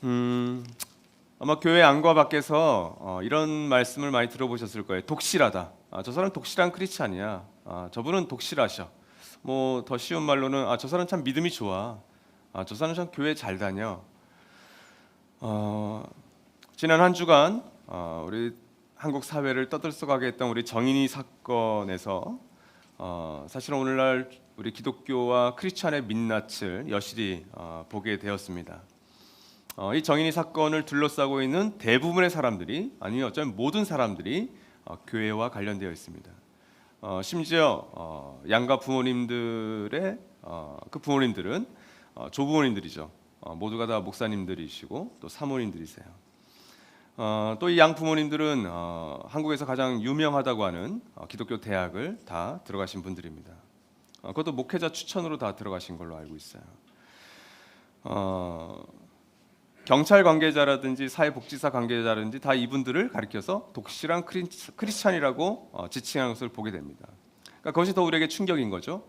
음, 아마 교회 안과 밖에서 이런 말씀을 많이 들어보셨을 거예요. 독실하다. 저 사람 독실한 크리스찬이야. 저분은 독실하셔. 뭐 더 쉬운 말로는 저 사람 참 믿음이 좋아. 저 사람 참 교회 잘 다녀. 어, 지난 한 주간 우리 한국 사회를 떠들썩하게 했던 우리 정인이 사건에서 사실은 오늘날 우리 기독교와 크리스찬의 민낯을 여실히 보게 되었습니다. 이 정인이 사건을 둘러싸고 있는 대부분의 사람들이 아니면 어쩌면 모든 사람들이 교회와 관련되어 있습니다. 심지어 양가 부모님들의 그 부모님들은 조부모님들이죠. 모두가 다 목사님들이시고 또 사모님들이세요. 또 이 양 부모님들은 한국에서 가장 유명하다고 하는 기독교 대학을 다 들어가신 분들입니다. 그것도 목회자 추천으로 다 들어가신 걸로 알고 있어요. 경찰 관계자라든지 사회복지사 관계자라든지 다 이분들을 가리켜서 독실한 크리스찬이라고 지칭하는 것을 보게 됩니다. 그러니까 그것이 더 우리에게 충격인 거죠.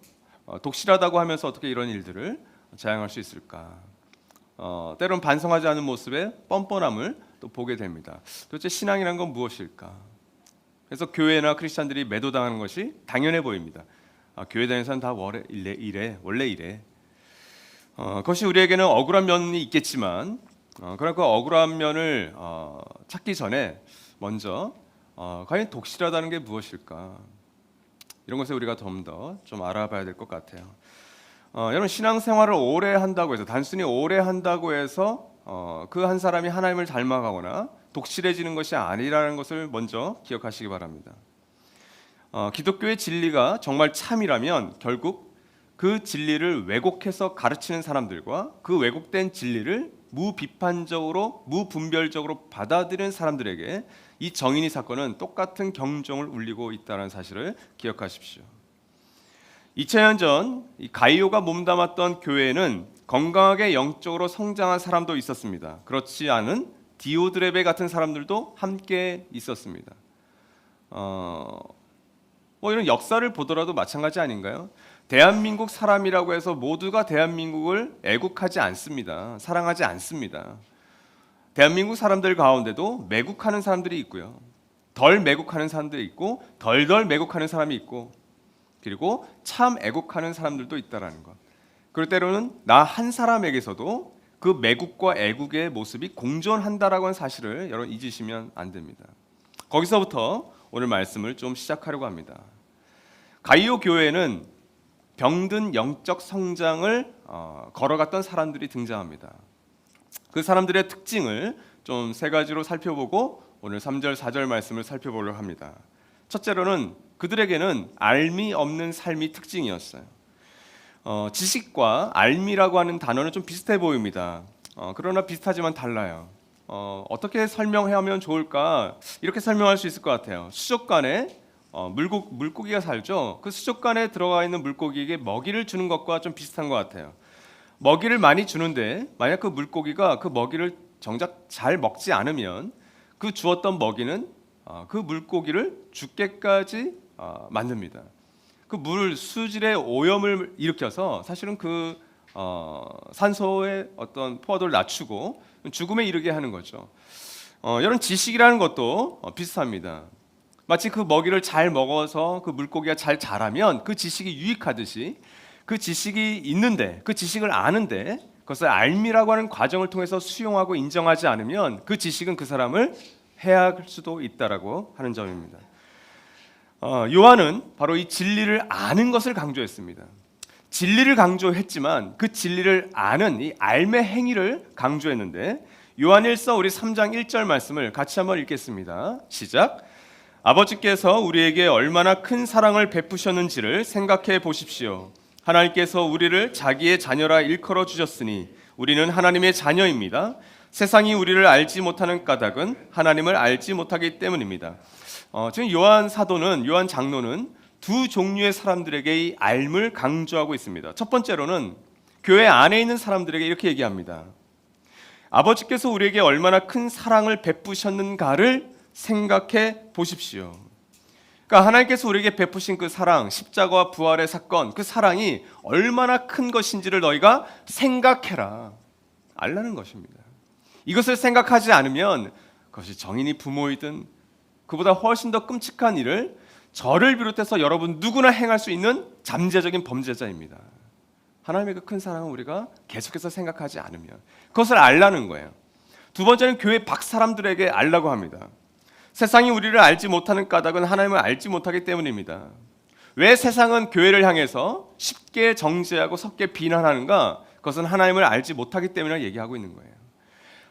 독실하다고 하면서 어떻게 이런 일들을 자행할 수 있을까? 때론 반성하지 않은 모습에 뻔뻔함을 또 보게 됩니다. 도대체 신앙이란 건 무엇일까? 그래서 교회나 크리스찬들이 매도당하는 것이 당연해 보입니다. 교회 다니는 사람 다 원래 이래. 그것이 우리에게는 억울한 면이 있겠지만 그러나 그 억울한 면을 찾기 전에 먼저 과연 독실하다는 게 무엇일까? 이런 것을 우리가 좀 더 좀 알아봐야 될 것 같아요. 여러분 신앙생활을 오래 한다고 해서 단순히 오래 한다고 해서 그 한 사람이 하나님을 닮아가거나 독실해지는 것이 아니라는 것을 먼저 기억하시기 바랍니다. 기독교의 진리가 정말 참이라면 결국 그 진리를 왜곡해서 가르치는 사람들과 그 왜곡된 진리를 무비판적으로 무분별적으로 받아들이는 사람들에게 이 정인이 사건은 똑같은 경종을 울리고 있다는 사실을 기억하십시오. 2000년 전 가이오가 몸담았던 교회에는 건강하게 영적으로 성장한 사람도 있었습니다. 그렇지 않은 디오드레베 같은 사람들도 함께 있었습니다. 이런 역사를 보더라도 마찬가지 아닌가요? 대한민국 사람이라고 해서 모두가 대한민국을 애국하지 않습니다. 사랑하지 않습니다. 대한민국 사람들 가운데도 매국하는 사람들이 있고요. 덜 매국하는 사람들이 있고 덜덜 매국하는 사람이 있고 그리고 참 애국하는 사람들도 있다라는 것. 그럴 때로는 나 한 사람에게서도 그 매국과 애국의 모습이 공존한다라고 하는 사실을 여러분 잊으시면 안 됩니다. 거기서부터 오늘 말씀을 좀 시작하려고 합니다. 가이오 교회에는 병든 영적 성장을 걸어갔던 사람들이 등장합니다. 그 사람들의 특징을 좀 세 가지로 살펴보고 오늘 3절 4절 말씀을 살펴보려고 합니다. 첫째로는 그들에게는 알미 없는 삶이 특징이었어요. 지식과 알미라고 하는 단어는 좀 비슷해 보입니다. 그러나 비슷하지만 달라요. 어떻게 설명하면 좋을까? 이렇게 설명할 수 있을 것 같아요. 수족관에 물고기가 살죠. 그 수족관에 들어가 있는 물고기에게 먹이를 주는 것과 좀 비슷한 것 같아요. 먹이를 많이 주는데 만약 그 물고기가 그 먹이를 정작 잘 먹지 않으면 그 주었던 먹이는 그 물고기를 죽게까지 만듭니다. 그 물 수질의 오염을 일으켜서 사실은 그 산소의 어떤 포화도를 낮추고 죽음에 이르게 하는 거죠. 이런 지식이라는 것도 비슷합니다. 마치 그 먹이를 잘 먹어서 그 물고기가 잘 자라면 그 지식이 유익하듯이 그 지식이 있는데 그 지식을 아는데 그것을 알미라고 하는 과정을 통해서 수용하고 인정하지 않으면 그 지식은 그 사람을 해할 수도 있다라고 하는 점입니다. 요한은 바로 이 진리를 아는 것을 강조했습니다. 진리를 강조했지만 그 진리를 아는 이 알매 행위를 강조했는데 요한일서 우리 3장 1절 말씀을 같이 한번 읽겠습니다. 시작. 아버지께서 우리에게 얼마나 큰 사랑을 베푸셨는지를 생각해 보십시오. 하나님께서 우리를 자기의 자녀라 일컬어 주셨으니 우리는 하나님의 자녀입니다. 세상이 우리를 알지 못하는 까닭은 하나님을 알지 못하기 때문입니다. 지금 요한 사도는 요한 장로는 두 종류의 사람들에게 이 알을 강조하고 있습니다. 첫 번째로는 교회 안에 있는 사람들에게 이렇게 얘기합니다. 아버지께서 우리에게 얼마나 큰 사랑을 베푸셨는가를 생각해 보십시오. 그러니까 하나님께서 우리에게 베푸신 그 사랑, 십자가와 부활의 사건, 그 사랑이 얼마나 큰 것인지를 너희가 생각해라. 알라는 것입니다. 이것을 생각하지 않으면 그것이 정인이 부모이든 그보다 훨씬 더 끔찍한 일을 저를 비롯해서 여러분 누구나 행할 수 있는 잠재적인 범죄자입니다. 하나님의 그 큰 사랑은 우리가 계속해서 생각하지 않으면 그것을 알라는 거예요. 두 번째는 교회 밖 사람들에게 알라고 합니다. 세상이 우리를 알지 못하는 까닭은 하나님을 알지 못하기 때문입니다. 왜 세상은 교회를 향해서 쉽게 정죄하고 섭게 비난하는가? 그것은 하나님을 알지 못하기 때문이라고 얘기하고 있는 거예요.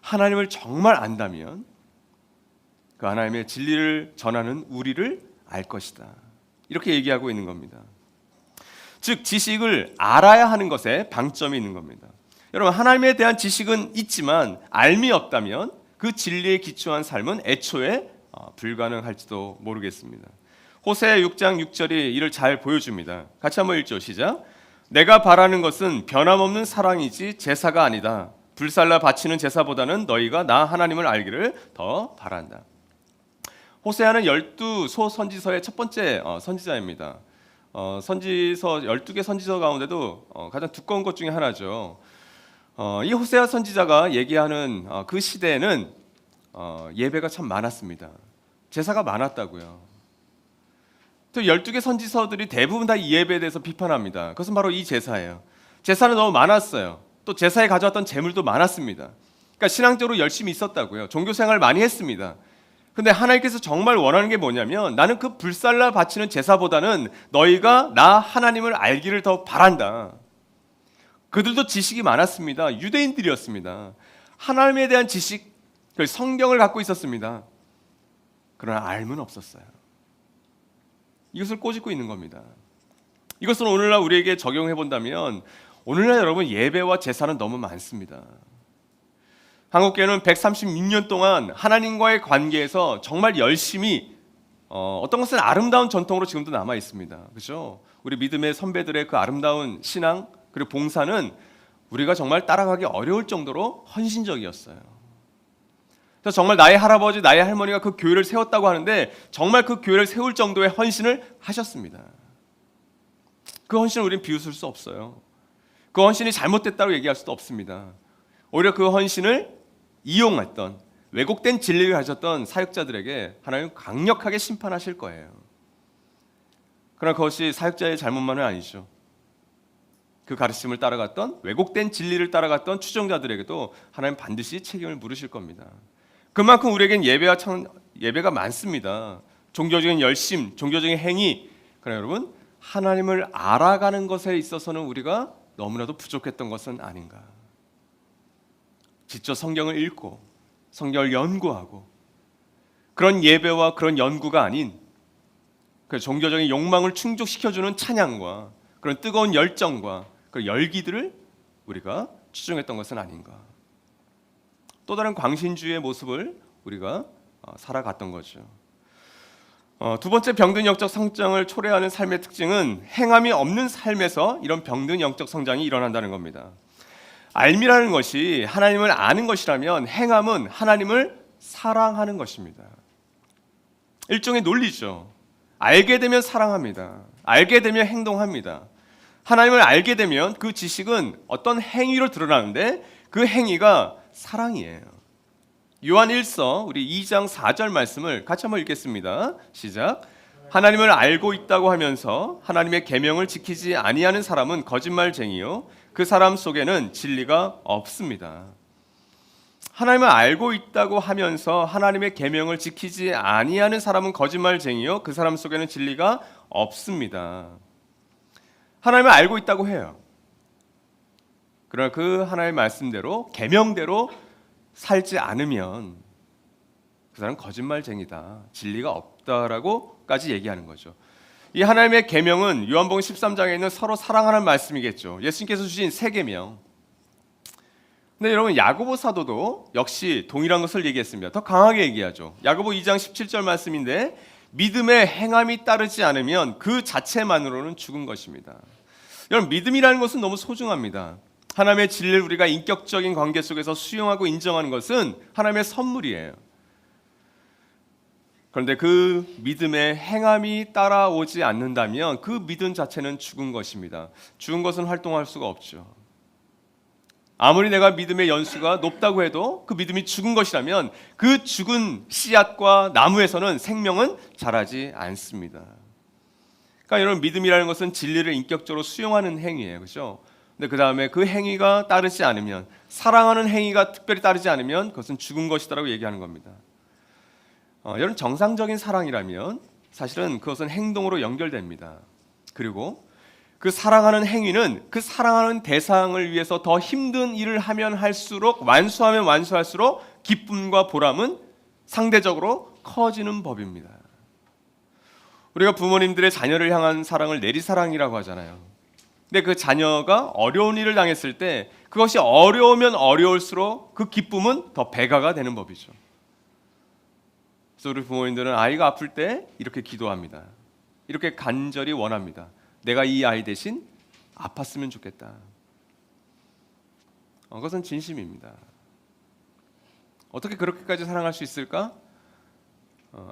하나님을 정말 안다면 그 하나님의 진리를 전하는 우리를 알 것이다. 이렇게 얘기하고 있는 겁니다. 즉 지식을 알아야 하는 것에 방점이 있는 겁니다. 여러분 하나님에 대한 지식은 있지만 알미 없다면 그 진리에 기초한 삶은 애초에 불가능할지도 모르겠습니다. 호세아 6장 6절이 이를 잘 보여줍니다. 같이 한번 읽죠. 시작. 내가 바라는 것은 변함없는 사랑이지 제사가 아니다. 불살라 바치는 제사보다는 너희가 나 하나님을 알기를 더 바란다. 호세아는 12소 선지서의 첫 번째 선지자입니다. 선지서 12개 선지서 가운데도 가장 두꺼운 것 중에 하나죠. 이 호세아 선지자가 얘기하는 그 시대에는 예배가 참 많았습니다. 제사가 많았다고요. 또 12개 선지서들이 대부분 다 이 예배에 대해서 비판합니다. 그것은 바로 이 제사예요. 제사는 너무 많았어요. 또 제사에 가져왔던 재물도 많았습니다. 그러니까 신앙적으로 열심히 있었다고요. 종교 생활을 많이 했습니다. 근데 하나님께서 정말 원하는 게 뭐냐면 나는 그 불살라 바치는 제사보다는 너희가 나 하나님을 알기를 더 바란다. 그들도 지식이 많았습니다. 유대인들이었습니다. 하나님에 대한 지식, 성경을 갖고 있었습니다. 그러나 알면 없었어요. 이것을 꼬집고 있는 겁니다. 이것을 오늘날 우리에게 적용해 본다면 오늘날 여러분 예배와 제사는 너무 많습니다. 한국교회는 136년 동안 하나님과의 관계에서 정말 열심히 어떤 것은 아름다운 전통으로 지금도 남아 있습니다. 그렇죠? 우리 믿음의 선배들의 그 아름다운 신앙 그리고 봉사는 우리가 정말 따라가기 어려울 정도로 헌신적이었어요. 그래서 정말 나의 할아버지, 나의 할머니가 그 교회를 세웠다고 하는데 정말 그 교회를 세울 정도의 헌신을 하셨습니다. 그 헌신을 우리는 비웃을 수 없어요. 그 헌신이 잘못됐다고 얘기할 수도 없습니다. 오히려 그 헌신을 이용했던 왜곡된 진리를 가졌던 사역자들에게 하나님 강력하게 심판하실 거예요. 그러나 그것이 사역자의 잘못만은 아니죠. 그 가르침을 따라갔던 왜곡된 진리를 따라갔던 추종자들에게도 하나님 반드시 책임을 물으실 겁니다. 그만큼 우리에겐 예배가 많습니다. 종교적인 열심, 종교적인 행위. 그러나 여러분 하나님을 알아가는 것에 있어서는 우리가 너무나도 부족했던 것은 아닌가. 직접 성경을 읽고 성경을 연구하고 그런 예배와 그런 연구가 아닌 그 종교적인 욕망을 충족시켜주는 찬양과 그런 뜨거운 열정과 그 열기들을 우리가 추종했던 것은 아닌가. 또 다른 광신주의의 모습을 우리가 살아갔던 거죠. 두 번째 병든 영적 성장을 초래하는 삶의 특징은 행함이 없는 삶에서 이런 병든 영적 성장이 일어난다는 겁니다. 알미라는 것이 하나님을 아는 것이라면 행함은 하나님을 사랑하는 것입니다. 일종의 논리죠. 알게 되면 사랑합니다. 알게 되면 행동합니다. 하나님을 알게 되면 그 지식은 어떤 행위로 드러나는데 그 행위가 사랑이에요. 요한 1서 우리 2장 4절 말씀을 같이 한번 읽겠습니다. 시작. 하나님을 알고 있다고 하면서 하나님의 계명을 지키지 아니하는 사람은 거짓말쟁이요 그 사람 속에는 진리가 없습니다. 하나님을 알고 있다고 하면서 하나님의 계명을 지키지 아니하는 사람은 거짓말쟁이요 그 사람 속에는 진리가 없습니다. 하나님을 알고 있다고 해요. 그러나 그 하나님의 말씀대로 계명대로 살지 않으면 그 사람은 거짓말쟁이다. 진리가 없다라고까지 얘기하는 거죠. 이 하나님의 계명은 요한복음 13장에 있는 서로 사랑하는 말씀이겠죠. 예수님께서 주신 세 계명. 근데 여러분 야고보 사도도 역시 동일한 것을 얘기했습니다. 더 강하게 얘기하죠. 야고보 2장 17절 말씀인데 믿음에 행함이 따르지 않으면 그 자체만으로는 죽은 것입니다. 여러분 믿음이라는 것은 너무 소중합니다. 하나님의 진리를 우리가 인격적인 관계 속에서 수용하고 인정하는 것은 하나님의 선물이에요. 그런데 그 믿음에 행함이 따라오지 않는다면 그 믿음 자체는 죽은 것입니다. 죽은 것은 활동할 수가 없죠. 아무리 내가 믿음의 연수가 높다고 해도 그 믿음이 죽은 것이라면 그 죽은 씨앗과 나무에서는 생명은 자라지 않습니다. 그러니까 여러분, 믿음이라는 것은 진리를 인격적으로 수용하는 행위예요. 그렇죠? 근데 그 다음에 그 행위가 따르지 않으면, 사랑하는 행위가 특별히 따르지 않으면 그것은 죽은 것이다라고 얘기하는 겁니다. 여러분, 정상적인 사랑이라면 사실은 그것은 행동으로 연결됩니다. 그리고 그 사랑하는 행위는 그 사랑하는 대상을 위해서 더 힘든 일을 하면 할수록, 완수하면 완수할수록 기쁨과 보람은 상대적으로 커지는 법입니다. 우리가 부모님들의 자녀를 향한 사랑을 내리사랑이라고 하잖아요. 근데 그 자녀가 어려운 일을 당했을 때 그것이 어려우면 어려울수록 그 기쁨은 더 배가가 되는 법이죠. 그래서 우리 부모님들은 아이가 아플 때 이렇게 기도합니다. 이렇게 간절히 원합니다. 내가 이 아이 대신 아팠으면 좋겠다. 그것은 진심입니다. 어떻게 그렇게까지 사랑할 수 있을까?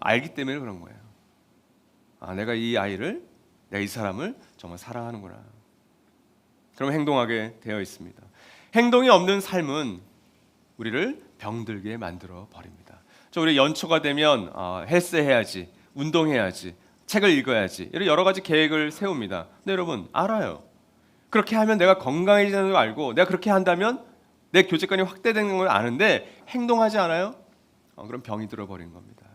알기 때문에 그런 거예요. 내가 이 아이를, 내가 이 사람을 정말 사랑하는구나. 그럼 행동하게 되어 있습니다. 행동이 없는 삶은 우리를 병들게 만들어 버립니다. 우리 연초가 되면 헬스 해야지, 운동해야지, 책을 읽어야지, 이런 여러 가지 계획을 세웁니다. 근데 여러분 알아요. 그렇게 하면 내가 건강해지는 걸 알고, 내가 그렇게 한다면 내 교제관이 확대되는 걸 아는데 행동하지 않아요? 그럼 병이 들어버린 겁니다.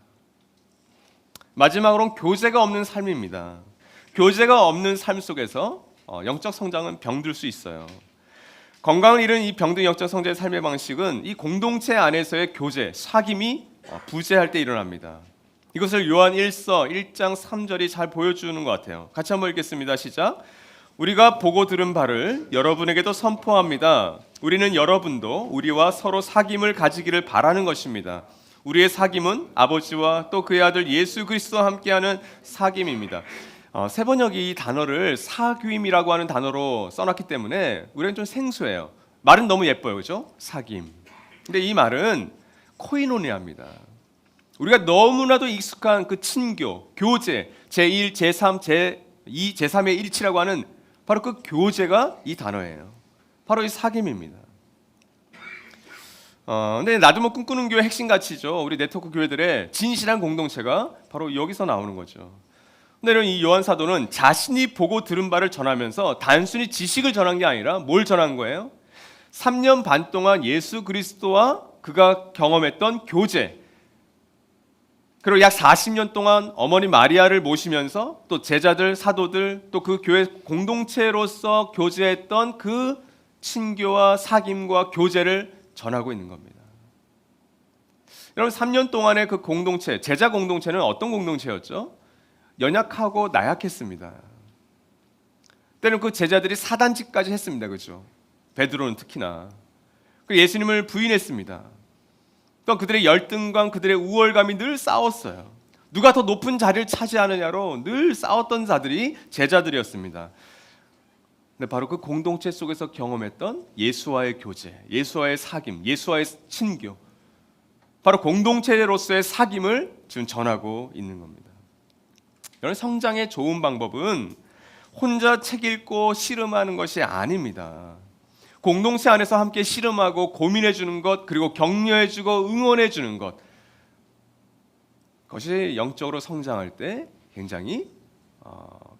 마지막으로는 교제가 없는 삶입니다. 교제가 없는 삶 속에서 영적 성장은 병들 수 있어요. 건강을 잃은 이 병든 영적 성장의 삶의 방식은 이 공동체 안에서의 교제, 사귐이 부재할 때 일어납니다. 이것을 요한 1서 1장 3절이 잘 보여주는 것 같아요. 같이 한번 읽겠습니다. 시작. 우리가 보고 들은 바를 여러분에게도 선포합니다. 우리는 여러분도 우리와 서로 사귐을 가지기를 바라는 것입니다. 우리의 사귐은 아버지와 또 그의 아들 예수 그리스도와 함께하는 사귐입니다. 세 번역이 이 단어를 사귐이라고 하는 단어로 써놨기 때문에 우리는 좀 생소해요. 말은 너무 예뻐요, 그렇죠? 사귐. 근데 이 말은 코이노니아입니다. 우리가 너무나도 익숙한 그 친교, 교제, 제1, 제3, 제2, 제3의 일치라고 하는 바로 그 교제가 이 단어예요. 바로 이 사귐입니다. 근데 나도 뭐 꿈꾸는 교회 핵심 가치죠. 우리 네트워크 교회들의 진실한 공동체가 바로 여기서 나오는 거죠. 근데 이 요한 사도는 자신이 보고 들은 바를 전하면서 단순히 지식을 전한 게 아니라 뭘 전한 거예요? 3년 반 동안 예수 그리스도와 그가 경험했던 교제, 그리고 약 40년 동안 어머니 마리아를 모시면서 또 제자들, 사도들, 또 그 교회 공동체로서 교제했던 그 친교와 사귐과 교제를 전하고 있는 겁니다. 여러분, 3년 동안의 그 공동체, 제자 공동체는 어떤 공동체였죠? 연약하고 나약했습니다. 때는 그 제자들이 사단짓까지 했습니다. 그렇죠? 베드로는 특히나. 예수님을 부인했습니다. 또 그들의 열등감, 그들의 우월감이 늘 싸웠어요. 누가 더 높은 자리를 차지하느냐로 늘 싸웠던 자들이 제자들이었습니다. 근데 바로 그 공동체 속에서 경험했던 예수와의 교제, 예수와의 사귐, 예수와의 친교, 바로 공동체로서의 사귐을 지금 전하고 있는 겁니다. 여러분, 성장의 좋은 방법은 혼자 책 읽고 씨름하는 것이 아닙니다. 공동체 안에서 함께 씨름하고 고민해 주는 것, 그리고 격려해 주고 응원해 주는 것, 그것이 영적으로 성장할 때 굉장히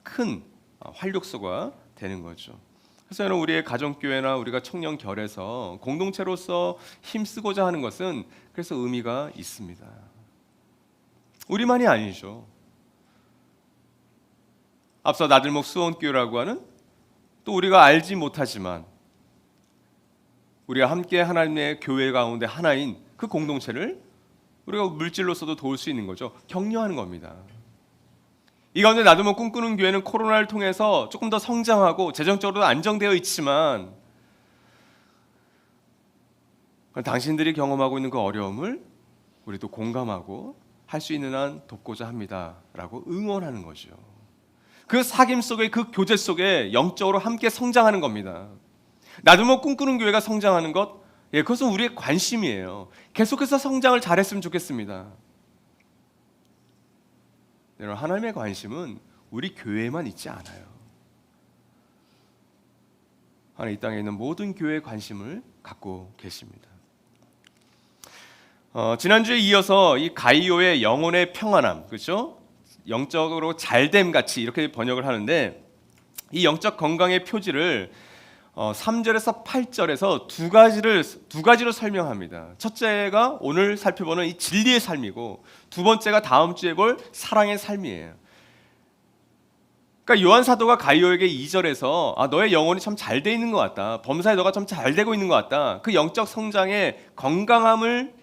큰 활력소가 되는 거죠. 그래서 여러분, 우리의 가정교회나 우리가 청년결에서 공동체로서 힘쓰고자 하는 것은 그래서 의미가 있습니다. 우리만이 아니죠. 앞서 나들목 수원교회라고 하는, 또 우리가 알지 못하지만 우리가 함께 하나님의 교회 가운데 하나인 그 공동체를 우리가 물질로서도 도울 수 있는 거죠. 격려하는 겁니다. 이 가운데 나들목 꿈꾸는 교회는 코로나를 통해서 조금 더 성장하고 재정적으로 안정되어 있지만, 당신들이 경험하고 있는 그 어려움을 우리도 공감하고 할 수 있는 한 돕고자 합니다라고 응원하는 거죠. 그 사귐 속에, 그 교제 속에 영적으로 함께 성장하는 겁니다. 나들목 꿈꾸는 교회가 성장하는 것, 그것은 우리의 관심이에요. 계속해서 성장을 잘했으면 좋겠습니다. 여러분, 하나님의 관심은 우리 교회에만 있지 않아요. 하나님 이 땅에 있는 모든 교회에 관심을 갖고 계십니다. 지난주에 이어서 이 가이오의 영혼의 평안함, 그렇죠? 영적으로 잘됨 같이 이렇게 번역을 하는데, 이 영적 건강의 표지를 3절에서 8절에서 두 가지로 설명합니다. 첫째가 오늘 살펴보는 이 진리의 삶이고, 두 번째가 다음 주에 볼 사랑의 삶이에요. 그러니까 요한 사도가 가이오에게 2절에서 너의 영혼이 참 잘 돼 있는 것 같다, 범사에 너가 좀 잘 되고 있는 것 같다, 그 영적 성장의 건강함을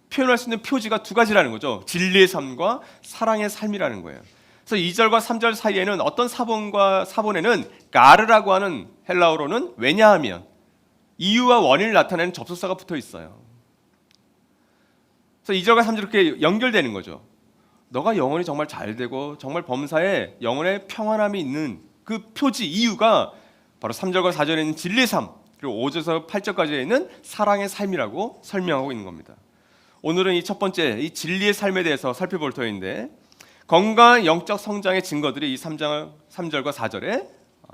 표현할 수 있는 표지가 두 가지라는 거죠. 진리의 삶과 사랑의 삶이라는 거예요. 그래서 2절과 3절 사이에는 어떤 사본에는 가르라고 하는 헬라어로는 왜냐하면, 이유와 원인을 나타내는 접속사가 붙어 있어요. 그래서 2절과 3절 이렇게 연결되는 거죠. 너가 영혼이 정말 잘 되고 정말 범사에 영혼의 평안함이 있는 그 표지, 이유가 바로 3절과 4절에 있는 진리의 삶, 그리고 5절에서 8절까지에 있는 사랑의 삶이라고 설명하고 있는 겁니다. 오늘은 이 첫 번째, 이 진리의 삶에 대해서 살펴볼 터인데, 건강한 영적 성장의 증거들이 이 3절과 4절에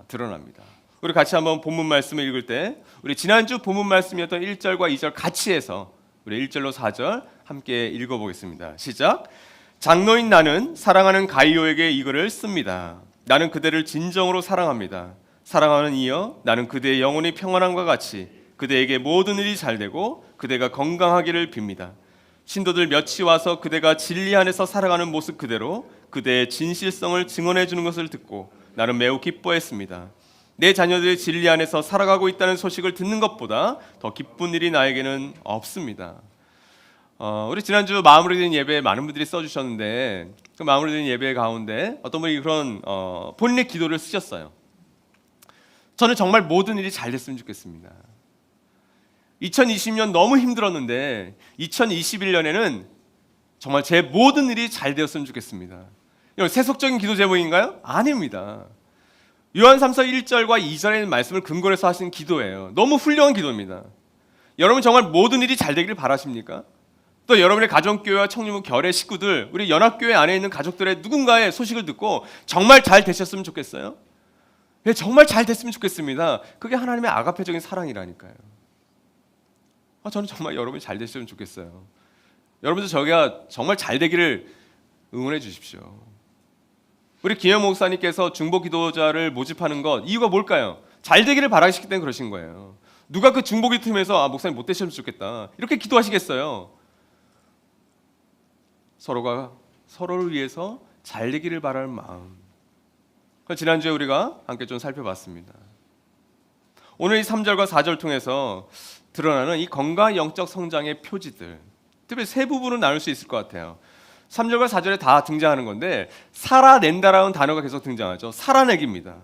드러납니다. 우리 같이 한번 본문 말씀을 읽을 때, 우리 지난주 본문 말씀이었던 1절과 2절 같이 해서 우리 1절로 4절 함께 읽어보겠습니다. 시작. 장로인 나는 사랑하는 가이오에게 이글을 씁니다. 나는 그대를 진정으로 사랑합니다. 사랑하는 이여, 나는 그대의 영혼이 평안함과 같이 그대에게 모든 일이 잘되고 그대가 건강하기를 빕니다. 신도들 몇이 와서 그대가 진리 안에서 살아가는 모습 그대로 그대의 진실성을 증언해 주는 것을 듣고 나는 매우 기뻐했습니다. 내 자녀들이 진리 안에서 살아가고 있다는 소식을 듣는 것보다 더 기쁜 일이 나에게는 없습니다. 우리 지난주 마무리된 예배에 많은 분들이 써주셨는데, 그 마무리된 예배 가운데 어떤 분이 그런 본인의 기도를 쓰셨어요. 저는 정말 모든 일이 잘 됐으면 좋겠습니다. 2020년 너무 힘들었는데 2021년에는 정말 제 모든 일이 잘 되었으면 좋겠습니다. 이건 세속적인 기도 제목인가요? 아닙니다. 요한삼서 1절과 2절의 말씀을 근거로 해서 하신 기도예요. 너무 훌륭한 기도입니다. 여러분 정말 모든 일이 잘 되기를 바라십니까? 또 여러분의 가정교회와 청년부 결의 식구들, 우리 연합교회 안에 있는 가족들의 누군가의 소식을 듣고 정말 잘 되셨으면 좋겠어요? 네, 정말 잘 됐으면 좋겠습니다. 그게 하나님의 아가페적인 사랑이라니까요. 저는 정말 여러분이 잘 되시면 좋겠어요. 여러분도 저희가 정말 잘 되기를 응원해 주십시오. 우리 김영 목사님께서 중보 기도자를 모집하는 것 이유가 뭘까요? 잘 되기를 바라시기 때문에 그러신 거예요. 누가 그 중보 기도 팀에서 목사님 못 되셨으면 좋겠다 이렇게 기도하시겠어요? 서로가 서로를 위해서 잘 되기를 바라는 마음. 지난주에 우리가 함께 좀 살펴봤습니다. 오늘 이 3절과 4절 통해서 드러나는 이 건강한 영적 성장의 표지들, 특별히 세 부분을 나눌 수 있을 것 같아요. 3절과 4절에 다 등장하는 건데, 살아낸다라는 단어가 계속 등장하죠. 살아내기입니다.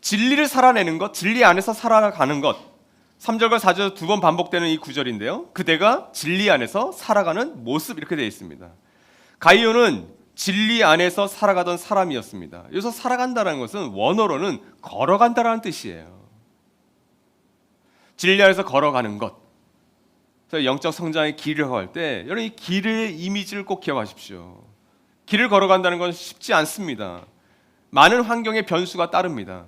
진리를 살아내는 것, 진리 안에서 살아가는 것. 3절과 4절 두 번 반복되는 이 구절인데요. 그대가 진리 안에서 살아가는 모습, 이렇게 되어 있습니다. 가이오는 진리 안에서 살아가던 사람이었습니다. 여기서 살아간다는 것은 원어로는 걸어간다라는 뜻이에요. 진리 안에서 걸어가는 것. 영적 성장의 길을 갈 때 여러분 이 길의 이미지를 꼭 기억하십시오. 길을 걸어간다는 건 쉽지 않습니다. 많은 환경의 변수가 따릅니다.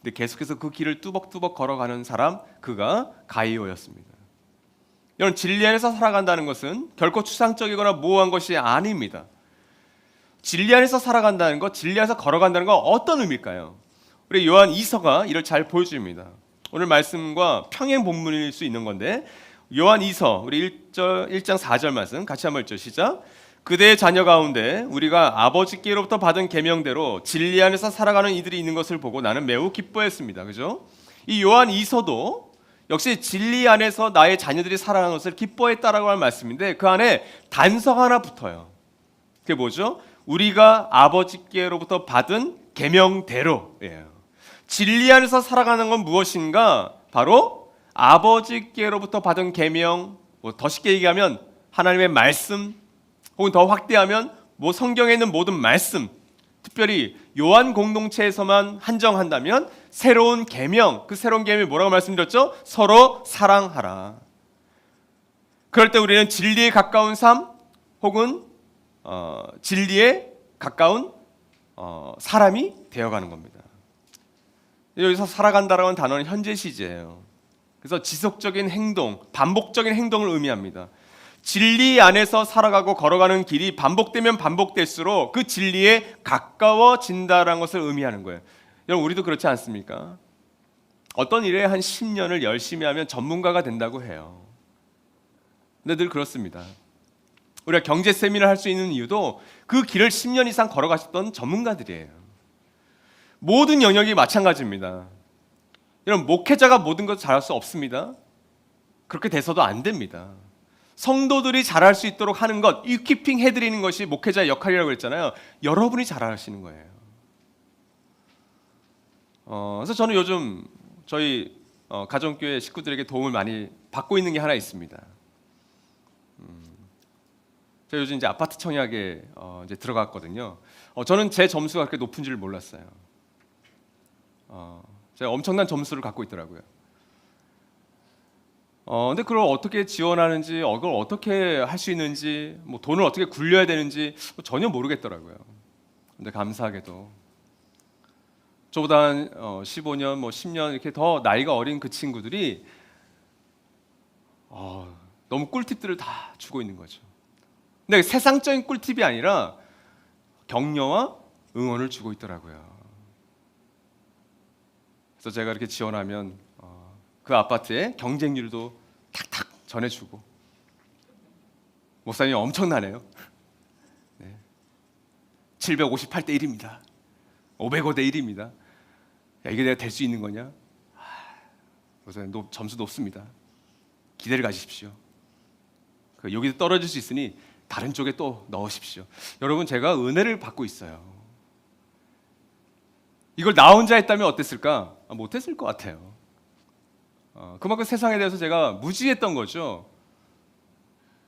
근데 계속해서 그 길을 뚜벅뚜벅 걸어가는 사람, 그가 가이오였습니다. 여러분 진리 안에서 살아간다는 것은 결코 추상적이거나 모호한 것이 아닙니다. 진리 안에서 살아간다는 것, 진리 안에서 걸어간다는 건 어떤 의미일까요? 우리 요한 2서가 이를 잘 보여줍니다. 오늘 말씀과 평행 본문일 수 있는 건데, 요한 2서 우리 1장 4절 말씀 같이 한번 읽죠. 시작. 그대의 자녀 가운데 우리가 아버지께로부터 받은 계명대로 진리 안에서 살아가는 이들이 있는 것을 보고 나는 매우 기뻐했습니다. 그죠? 이 요한 2서도 역시 진리 안에서 나의 자녀들이 살아가는 것을 기뻐했다라고 하는 말씀인데, 그 안에 단서가 하나 붙어요. 그게 뭐죠? 우리가 아버지께로부터 받은 계명대로예요. 진리 안에서 살아가는 건 무엇인가? 바로 아버지께로부터 받은 계명, 더 쉽게 얘기하면 하나님의 말씀, 혹은 더 확대하면 성경에 있는 모든 말씀, 특별히 요한 공동체에서만 한정한다면 새로운 계명, 그 새로운 계명이 뭐라고 말씀드렸죠? 서로 사랑하라. 그럴 때 우리는 진리에 가까운 삶, 혹은 진리에 가까운 사람이 되어가는 겁니다. 여기서 살아간다라는 단어는 현재 시제예요. 그래서 지속적인 행동, 반복적인 행동을 의미합니다. 진리 안에서 살아가고 걸어가는 길이 반복되면 반복될수록 그 진리에 가까워진다라는 것을 의미하는 거예요. 여러분, 우리도 그렇지 않습니까? 어떤 일에 한 10년을 열심히 하면 전문가가 된다고 해요. 근데 늘 그렇습니다. 우리가 경제 세미나를 할 수 있는 이유도 그 길을 10년 이상 걸어가셨던 전문가들이에요. 모든 영역이 마찬가지입니다. 여러분, 목회자가 모든 것을 잘할 수 없습니다. 그렇게 돼서도 안 됩니다. 성도들이 잘할 수 있도록 하는 것, 이퀴핑 해드리는 것이 목회자의 역할이라고 했잖아요. 여러분이 잘하시는 거예요. 그래서 저는 요즘 저희 가정교회 식구들에게 도움을 많이 받고 있는 게 하나 있습니다. 제가 요즘 이제 아파트 청약에 이제 들어갔거든요. 저는 제 점수가 그렇게 높은 줄 몰랐어요. 제가 엄청난 점수를 갖고 있더라고요. 근데 그걸 어떻게 지원하는지, 그걸 어떻게 할 수 있는지, 뭐 돈을 어떻게 굴려야 되는지 전혀 모르겠더라고요. 근데 감사하게도 저보다 한 15년, 뭐 10년 이렇게 더 나이가 어린 그 친구들이 너무 꿀팁들을 다 주고 있는 거죠. 근데 세상적인 꿀팁이 아니라 격려와 응원을 주고 있더라고요. 그래서 제가 이렇게 지원하면 그 아파트의 경쟁률도 탁탁 전해주고, 목사님 엄청나네요. 네. 758대 1입니다. 505대 1입니다. 야, 이게 내가 될 수 있는 거냐? 목사님 점수 높습니다. 기대를 가지십시오. 여기서 떨어질 수 있으니 다른 쪽에 또 넣으십시오. 여러분, 제가 은혜를 받고 있어요. 이걸 나 혼자 했다면 어땠을까? 못했을 것 같아요. 그만큼 세상에 대해서 제가 무지했던 거죠.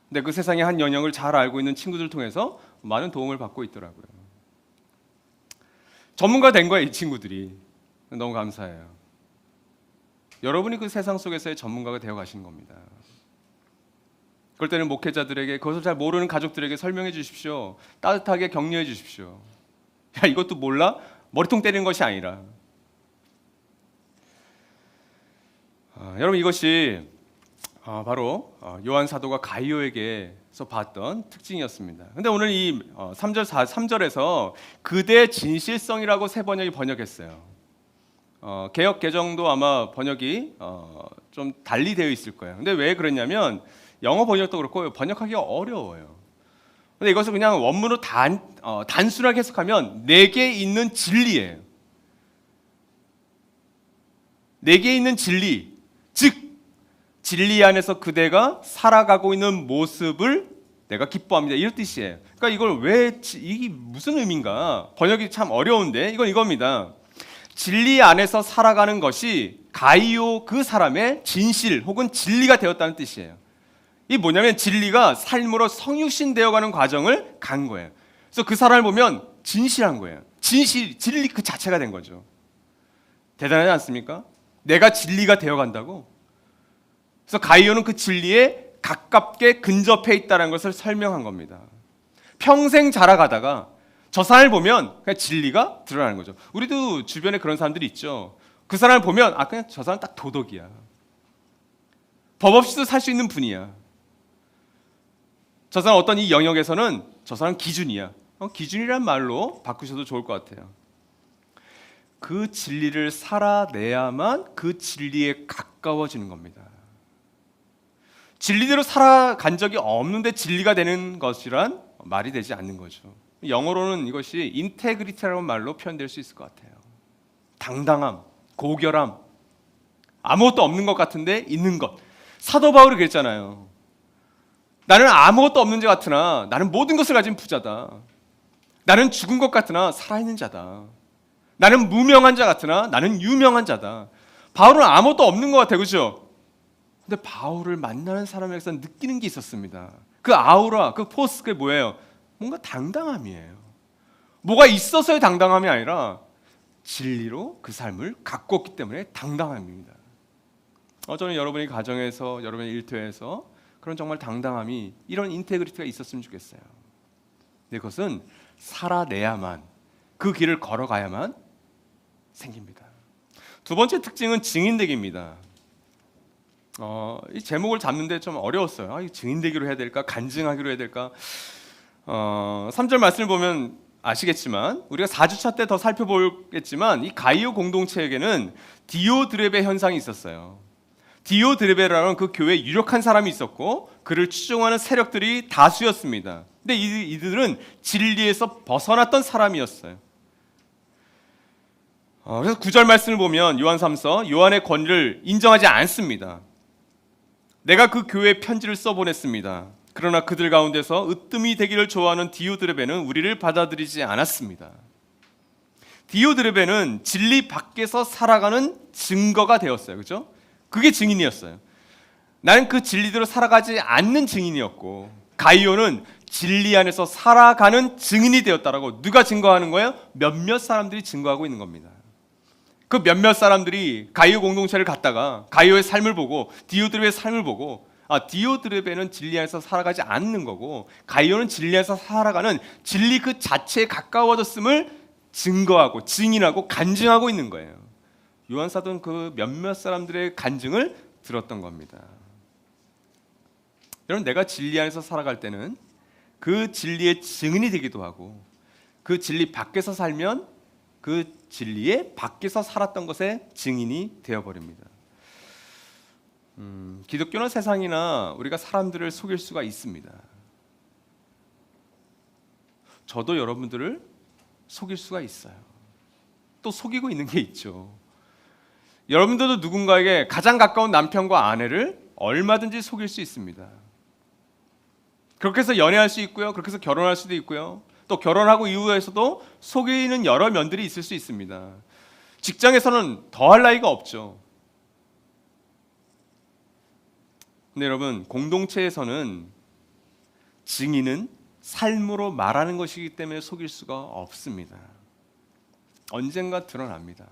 근데 그 세상의 한 영역을 잘 알고 있는 친구들 통해서 많은 도움을 받고 있더라고요. 전문가 된 거예요, 이 친구들이. 너무 감사해요. 여러분이 그 세상 속에서의 전문가가 되어 가신 겁니다. 그럴 때는 목회자들에게, 그것을 잘 모르는 가족들에게 설명해 주십시오. 따뜻하게 격려해 주십시오. 야, 이것도 몰라? 머리통 때리는 것이 아니라. 여러분, 이것이 바로 요한 사도가 가이오에게서 봤던 특징이었습니다. 근데 오늘 이 3절에서 그대 진실성이라고 세 번역이 번역했어요. 개역 개정도 아마 번역이 좀 달리 되어 있을 거예요. 근데 왜 그랬냐면 영어 번역도 그렇고 번역하기가 어려워요. 근데 이것을 그냥 원문으로 단순하게 해석하면 내게 있는 진리예요. 내게 있는 진리, 즉 진리 안에서 그대가 살아가고 있는 모습을 내가 기뻐합니다. 이런 뜻이에요. 그러니까 이걸 이게 무슨 의미인가? 번역이 참 어려운데 이건 이겁니다. 진리 안에서 살아가는 것이 가이오 그 사람의 진실 혹은 진리가 되었다는 뜻이에요. 이 뭐냐면 진리가 삶으로 성육신 되어가는 과정을 간 거예요. 그래서 그 사람을 보면 진실한 거예요. 진리 그 자체가 된 거죠. 대단하지 않습니까? 내가 진리가 되어간다고. 그래서 가이오는 그 진리에 가깝게 근접해 있다는 것을 설명한 겁니다. 평생 자라가다가 저 사람을 보면 그냥 진리가 드러나는 거죠. 우리도 주변에 그런 사람들이 있죠. 그 사람을 보면 그냥 저 사람 딱 도덕이야. 법 없이도 살 수 있는 분이야. 저 사람 어떤 이 영역에서는 저 사람 기준이야. 기준이란 말로 바꾸셔도 좋을 것 같아요. 그 진리를 살아내야만 그 진리에 가까워지는 겁니다. 진리대로 살아간 적이 없는데 진리가 되는 것이란 말이 되지 않는 거죠. 영어로는 이것이 인테그리티라는 말로 표현될 수 있을 것 같아요. 당당함, 고결함, 아무것도 없는 것 같은데 있는 것. 사도 바울이 그랬잖아요. 나는 아무것도 없는 자 같으나 나는 모든 것을 가진 부자다. 나는 죽은 것 같으나 살아있는 자다. 나는 무명한 자 같으나 나는 유명한 자다. 바울은 아무것도 없는 것 같아요. 그렇죠? 근데 바울을 만나는 사람에게서 느끼는 게 있었습니다. 그 아우라, 그 포스, 그게 뭐예요? 뭔가 당당함이에요. 뭐가 있어서의 당당함이 아니라 진리로 그 삶을 갖고 있기 때문에 당당함입니다. 저는 여러분이 가정에서, 여러분의 일터에서 그런 정말 당당함이, 이런 인테그리티가 있었으면 좋겠어요. 근데 그것은 살아내야만, 그 길을 걸어가야만 생깁니다. 두 번째 특징은 증인되기입니다. 이 제목을 잡는데 좀 어려웠어요. 이 증인되기로 해야 될까? 간증하기로 해야 될까? 3절 말씀을 보면 아시겠지만 우리가 4주차 때 더 살펴보겠지만 이 가이오 공동체에게는 디오드레베 현상이 있었어요. 디오드레베라는 그 교회에 유력한 사람이 있었고 그를 추종하는 세력들이 다수였습니다. 근데 이들은 진리에서 벗어났던 사람이었어요. 그래서 9절 말씀을 보면 요한 3서 요한의 권위를 인정하지 않습니다. 내가 그 교회에 편지를 써보냈습니다. 그러나 그들 가운데서 으뜸이 되기를 좋아하는 디오드레베는 우리를 받아들이지 않았습니다. 디오드레베는 진리 밖에서 살아가는 증거가 되었어요. 그렇죠? 그게 증인이었어요. 나는 그 진리대로 살아가지 않는 증인이었고 가이오는 진리 안에서 살아가는 증인이 되었다라고 누가 증거하는 거예요? 몇몇 사람들이 증거하고 있는 겁니다. 그 몇몇 사람들이 가이오 공동체를 갔다가 가이오의 삶을 보고 디오드레베의 삶을 보고 디오드레베는 진리 안에서 살아가지 않는 거고 가이오는 진리 안에서 살아가는 진리 그 자체에 가까워졌음을 증거하고 증인하고 간증하고 있는 거예요. 요한 사도는 그 몇몇 사람들의 간증을 들었던 겁니다. 여러분, 내가 진리 안에서 살아갈 때는 그 진리의 증인이 되기도 하고 그 진리 밖에서 살면 그 진리의 밖에서 살았던 것의 증인이 되어버립니다. 기독교는 세상이나 우리가 사람들을 속일 수가 있습니다. 저도 여러분들을 속일 수가 있어요. 또 속이고 있는 게 있죠. 여러분들도 누군가에게 가장 가까운 남편과 아내를 얼마든지 속일 수 있습니다. 그렇게 해서 연애할 수 있고요. 그렇게 해서 결혼할 수도 있고요. 또 결혼하고 이후에서도 속이는 여러 면들이 있을 수 있습니다. 직장에서는 더할 나위가 없죠. 근데 여러분, 공동체에서는 증인은 삶으로 말하는 것이기 때문에 속일 수가 없습니다. 언젠가 드러납니다.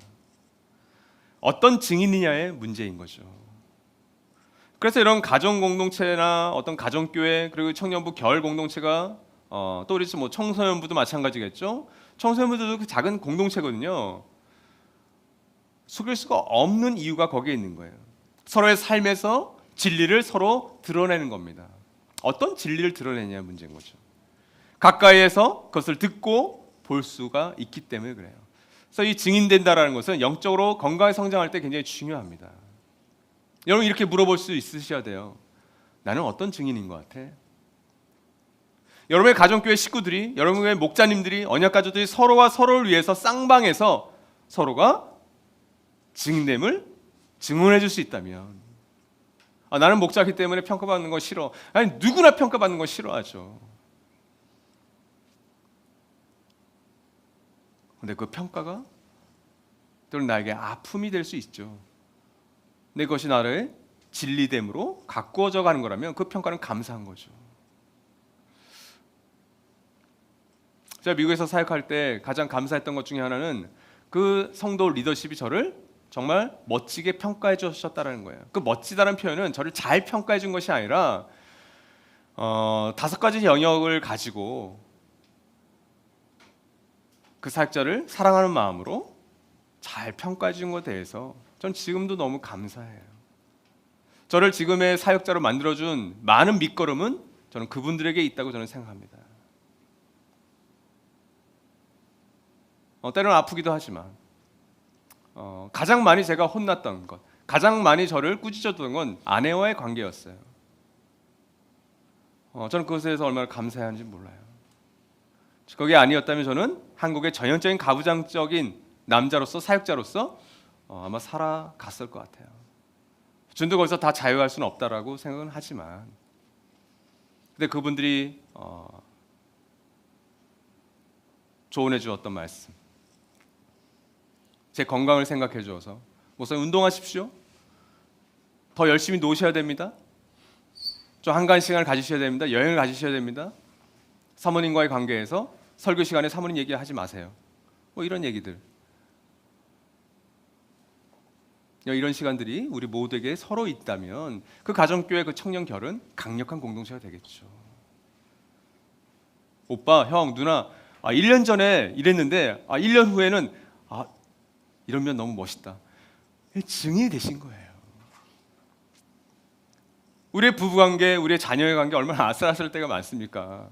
어떤 증인이냐의 문제인 거죠. 그래서 이런 가정 공동체나 어떤 가정교회 그리고 청년부 겨울 공동체가 또 우리 뭐 청소년부도 마찬가지겠죠. 청소년부들도 그 작은 공동체거든요. 속일 수가 없는 이유가 거기에 있는 거예요. 서로의 삶에서 진리를 서로 드러내는 겁니다. 어떤 진리를 드러내냐 문제인 거죠. 가까이에서 그것을 듣고 볼 수가 있기 때문에 그래요. 그래서 이 증인된다라는 것은 영적으로 건강히 성장할 때 굉장히 중요합니다. 여러분, 이렇게 물어볼 수 있으셔야 돼요. 나는 어떤 증인인 것 같아? 여러분의 가정교회 식구들이, 여러분의 목자님들이, 언약가족들이 서로가 서로를 위해서 쌍방에서 서로가 증인됨을 증언해 줄 수 있다면, 나는 목자기 때문에 평가받는 거 싫어. 아니, 누구나 평가받는 거 싫어하죠. 근데 그 평가가 또는 나에게 아픔이 될 수 있죠. 근데 그것이 나를 진리됨으로 가꾸어져 가는 거라면 그 평가는 감사한 거죠. 제가 미국에서 사역할 때 가장 감사했던 것 중에 하나는 그 성도 리더십이 저를 정말 멋지게 평가해 주셨다는 거예요. 그 멋지다는 표현은 저를 잘 평가해 준 것이 아니라 5가지 영역을 가지고 그 사역자를 사랑하는 마음으로 잘 평가해 준 것에 대해서 전 지금도 너무 감사해요. 저를 지금의 사역자로 만들어준 많은 밑거름은 저는 그분들에게 있다고 저는 생각합니다. 때로는 아프기도 하지만 가장 많이 제가 혼났던 것, 가장 많이 저를 꾸짖었던 건 아내와의 관계였어요. 저는 그것에 대해서 얼마나 감사해야 하는지 몰라요. 그게 아니었다면 저는 한국의 전형적인 가부장적인 남자로서, 사역자로서 아마 살아갔을 것 같아요. 준도 거기서 다 자유할 수는 없다라고 생각은 하지만, 근데 그분들이 조언해 주었던 말씀, 제 건강을 생각해 주어서, 목사님 운동하십시오. 더 열심히 노셔야 됩니다. 좀 한가한 시간을 가지셔야 됩니다. 여행을 가지셔야 됩니다. 사모님과의 관계에서 설교 시간에 사모님 얘기하지 마세요. 뭐 이런 얘기들. 이런 시간들이 우리 모두에게 서로 있다면 그 가정교회, 그 청년결은 강력한 공동체가 되겠죠. 오빠, 형, 누나, 1년 전에 이랬는데 1년 후에는 이러면 너무 멋있다. 증인이 되신 거예요. 우리의 부부관계, 우리의 자녀의 관계 얼마나 아슬아슬할 때가 많습니까?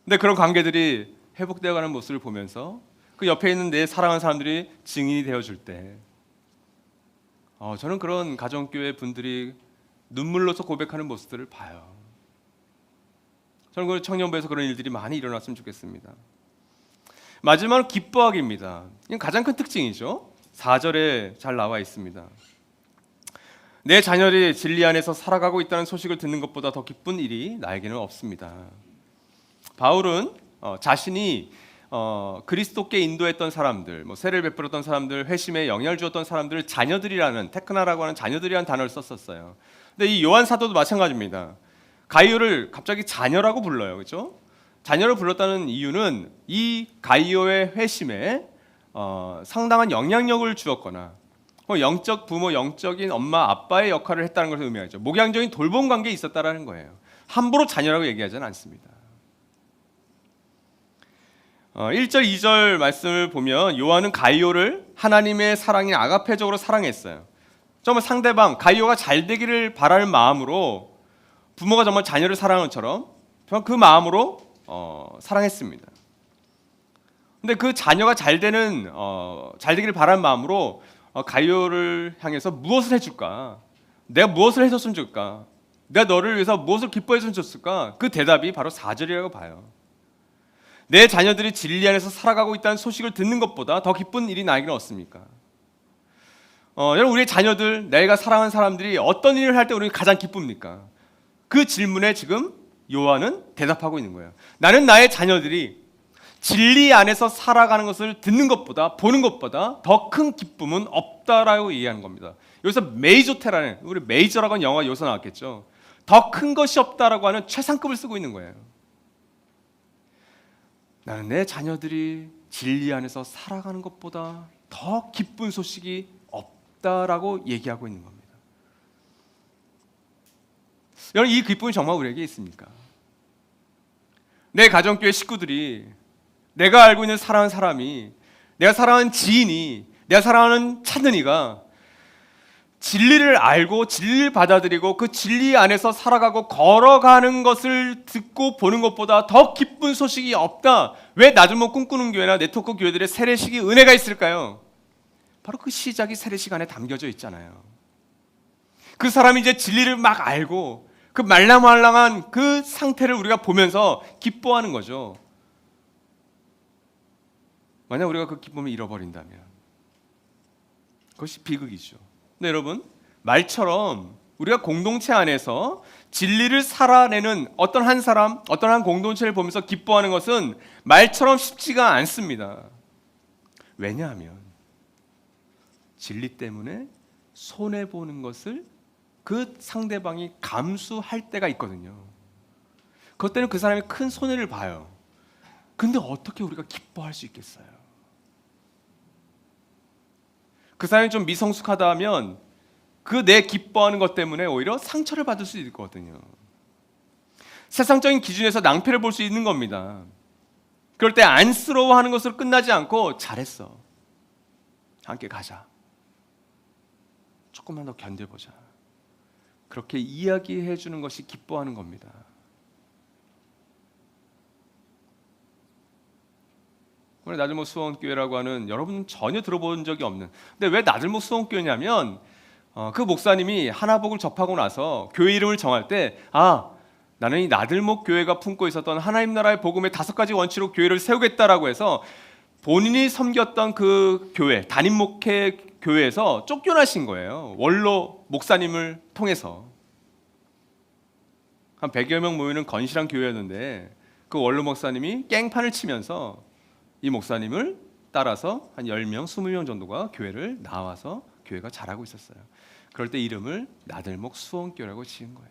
근데 그런 관계들이 회복되어가는 모습을 보면서 그 옆에 있는 내 사랑하는 사람들이 증인이 되어줄 때 저는 그런 가정교회 분들이 눈물로서 고백하는 모습들을 봐요. 저는 그 청년부에서 그런 일들이 많이 일어났으면 좋겠습니다. 마지막으로 기뻐하기입니다. 이건 가장 큰 특징이죠. 4절에 잘 나와 있습니다. 내 자녀들이 진리 안에서 살아가고 있다는 소식을 듣는 것보다 더 기쁜 일이 나에게는 없습니다. 바울은 자신이 그리스도께 인도했던 사람들, 세례를 베풀었던 사람들, 회심에 영향을 주었던 사람들을 자녀들이라는, 테크나라고 하는 자녀들이라는 단어를 썼었어요. 근데 이 요한 사도도 마찬가지입니다. 가이오를 갑자기 자녀라고 불러요, 그렇죠? 자녀를 불렀다는 이유는 이 가이오의 회심에 상당한 영향력을 주었거나 영적 부모, 영적인 엄마, 아빠의 역할을 했다는 것을 의미하죠. 목양적인 돌봄 관계에 있었다라는 거예요. 함부로 자녀라고 얘기하지는 않습니다. 1절, 2절 말씀을 보면 요한은 가이오를 하나님의 사랑인 아가페적으로 사랑했어요. 정말 상대방, 가이오가 잘 되기를 바라는 마음으로 부모가 정말 자녀를 사랑하는 것처럼 그 마음으로 사랑했습니다. 근데 그 자녀가 잘 되기를 바라는 마음으로 가이오를 향해서 무엇을 해줄까? 내가 무엇을 해줬으면 좋을까? 내가 너를 위해서 무엇을 기뻐해줬으면 좋을까? 그 대답이 바로 4절이라고 봐요. 내 자녀들이 진리 안에서 살아가고 있다는 소식을 듣는 것보다 더 기쁜 일이 나에게는 없습니까? 여러분, 우리의 자녀들, 내가 사랑하는 사람들이 어떤 일을 할 때 우리가 가장 기쁩니까? 그 질문에 지금 요한은 대답하고 있는 거예요. 나는 나의 자녀들이 진리 안에서 살아가는 것을 듣는 것보다, 보는 것보다 더 큰 기쁨은 없다라고 얘기하는 겁니다. 여기서 메이저테라는, 우리 메이저라고 하는 영화 여기서 나왔겠죠. 더 큰 것이 없다라고 하는 최상급을 쓰고 있는 거예요. 나는 내 자녀들이 진리 안에서 살아가는 것보다 더 기쁜 소식이 없다라고 얘기하고 있는 겁니다. 여러분, 이 기쁨이 정말 우리에게 있습니까? 내 가정교회 식구들이, 내가 알고 있는 사랑하는 사람이, 내가 사랑하는 지인이, 내가 사랑하는 차든이가 진리를 알고 진리를 받아들이고 그 진리 안에서 살아가고 걸어가는 것을 듣고 보는 것보다 더 기쁜 소식이 없다. 왜 나들목 꿈꾸는 교회나 네트워크 교회들의 세례식이 은혜가 있을까요? 바로 그 시작이 세례식 안에 담겨져 있잖아요. 그 사람이 이제 진리를 막 알고 그 말랑말랑한 그 상태를 우리가 보면서 기뻐하는 거죠. 만약 우리가 그 기쁨을 잃어버린다면 그것이 비극이죠. 근데 여러분, 말처럼 우리가 공동체 안에서 진리를 살아내는 어떤 한 사람, 어떤 한 공동체를 보면서 기뻐하는 것은 말처럼 쉽지가 않습니다. 왜냐하면 진리 때문에 손해보는 것을 그 상대방이 감수할 때가 있거든요. 그것 때문에 그 사람이 큰 손해를 봐요. 근데 어떻게 우리가 기뻐할 수 있겠어요? 그 사람이 좀 미성숙하다 하면 그 내 기뻐하는 것 때문에 오히려 상처를 받을 수 있거든요. 세상적인 기준에서 낭패를 볼 수 있는 겁니다. 그럴 때 안쓰러워하는 것으로 끝나지 않고 잘했어, 함께 가자, 조금만 더 견뎌보자, 그렇게 이야기해 주는 것이 기뻐하는 겁니다. 오늘 나들목 수원교회라고 하는, 여러분 전혀 들어본 적이 없는, 근데 왜 나들목 수원교회냐면 그 목사님이 하나복을 접하고 나서 교회 이름을 정할 때 나는 이 나들목 교회가 품고 있었던 하나님 나라의 복음의 5가지 원칙으로 교회를 세우겠다라고 해서 본인이 섬겼던 그 교회, 담임 목회 교회에서 쫓겨나신 거예요. 원로 목사님을 통해서. 한 100여 명 모이는 건실한 교회였는데 그 원로 목사님이 깽판을 치면서 이 목사님을 따라서 한 10명, 20명 정도가 교회를 나와서 교회가 자라고 있었어요. 그럴 때 이름을 나들목 수원교회라고 지은 거예요.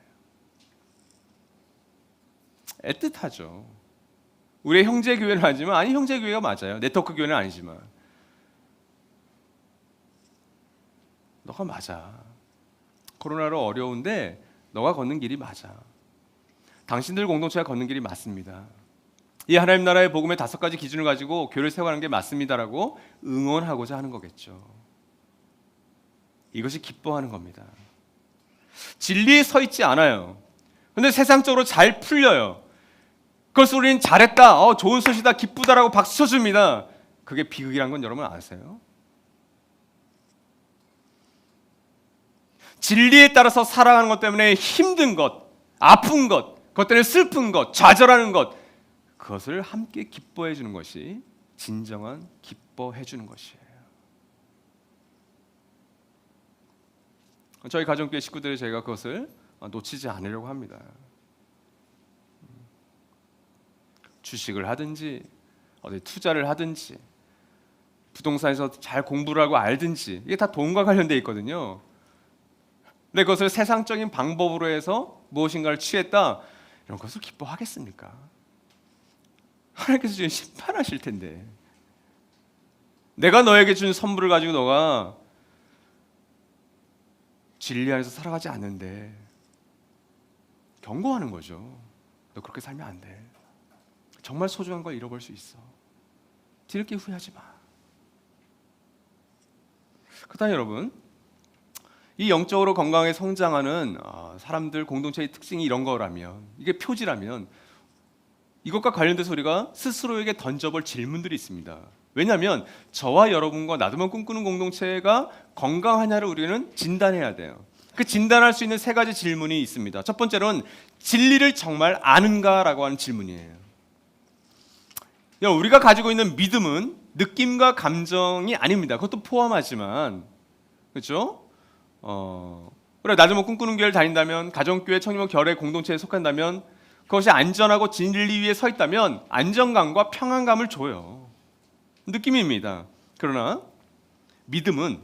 애틋하죠. 우리의 형제 교회는 아니지만, 아니 형제 교회가 맞아요. 네트워크 교회는 아니지만 너가 맞아. 코로나로 어려운데 너가 걷는 길이 맞아. 당신들 공동체가 걷는 길이 맞습니다. 이 하나님 나라의 복음의 5가지 기준을 가지고 교회를 세워가는 게 맞습니다라고 응원하고자 하는 거겠죠. 이것이 기뻐하는 겁니다. 진리에 서 있지 않아요. 근데 세상적으로 잘 풀려요. 그것을 우리는 잘했다, 좋은 소식이다, 기쁘다라고 박수 쳐줍니다. 그게 비극이란 건 여러분 아세요? 진리에 따라서 살아가는 것 때문에 힘든 것, 아픈 것, 그것 때문에 슬픈 것, 좌절하는 것, 그것을 함께 기뻐해 주는 것이 진정한 기뻐해 주는 것이에요. 저희 가정교회 식구들이 저희가 그것을 놓치지 않으려고 합니다. 주식을 하든지 어디 투자를 하든지 부동산에서 잘 공부를 하고 알든지 이게 다 돈과 관련돼 있거든요. 근데 그것을 세상적인 방법으로 해서 무엇인가를 취했다, 이런 것을 기뻐하겠습니까? 하나님께서 지금 심판하실 텐데, 내가 너에게 준 선물을 가지고 너가 진리 안에서 살아가지 않는데 경고하는 거죠. 너 그렇게 살면 안 돼. 정말 소중한 걸 잃어버릴 수 있어. 뒤늦게 후회하지 마. 그렇다면 여러분, 이 영적으로 건강하게 성장하는 사람들 공동체의 특징이 이런 거라면, 이게 표지라면, 이것과 관련돼서 우리가 스스로에게 던져볼 질문들이 있습니다. 왜냐하면 저와 여러분과 나도만 꿈꾸는 공동체가 건강하냐를 우리는 진단해야 돼요. 그 진단할 수 있는 세 가지 질문이 있습니다. 첫 번째로는 진리를 정말 아는가라고 하는 질문이에요. 우리가 가지고 있는 믿음은 느낌과 감정이 아닙니다. 그것도 포함하지만, 그렇죠? 우리가 나도만 꿈꾸는 교회를 다닌다면, 가정교회, 청년부 결의 공동체에 속한다면, 그것이 안전하고 진리 위에 서 있다면 안정감과 평안감을 줘요. 느낌입니다. 그러나 믿음은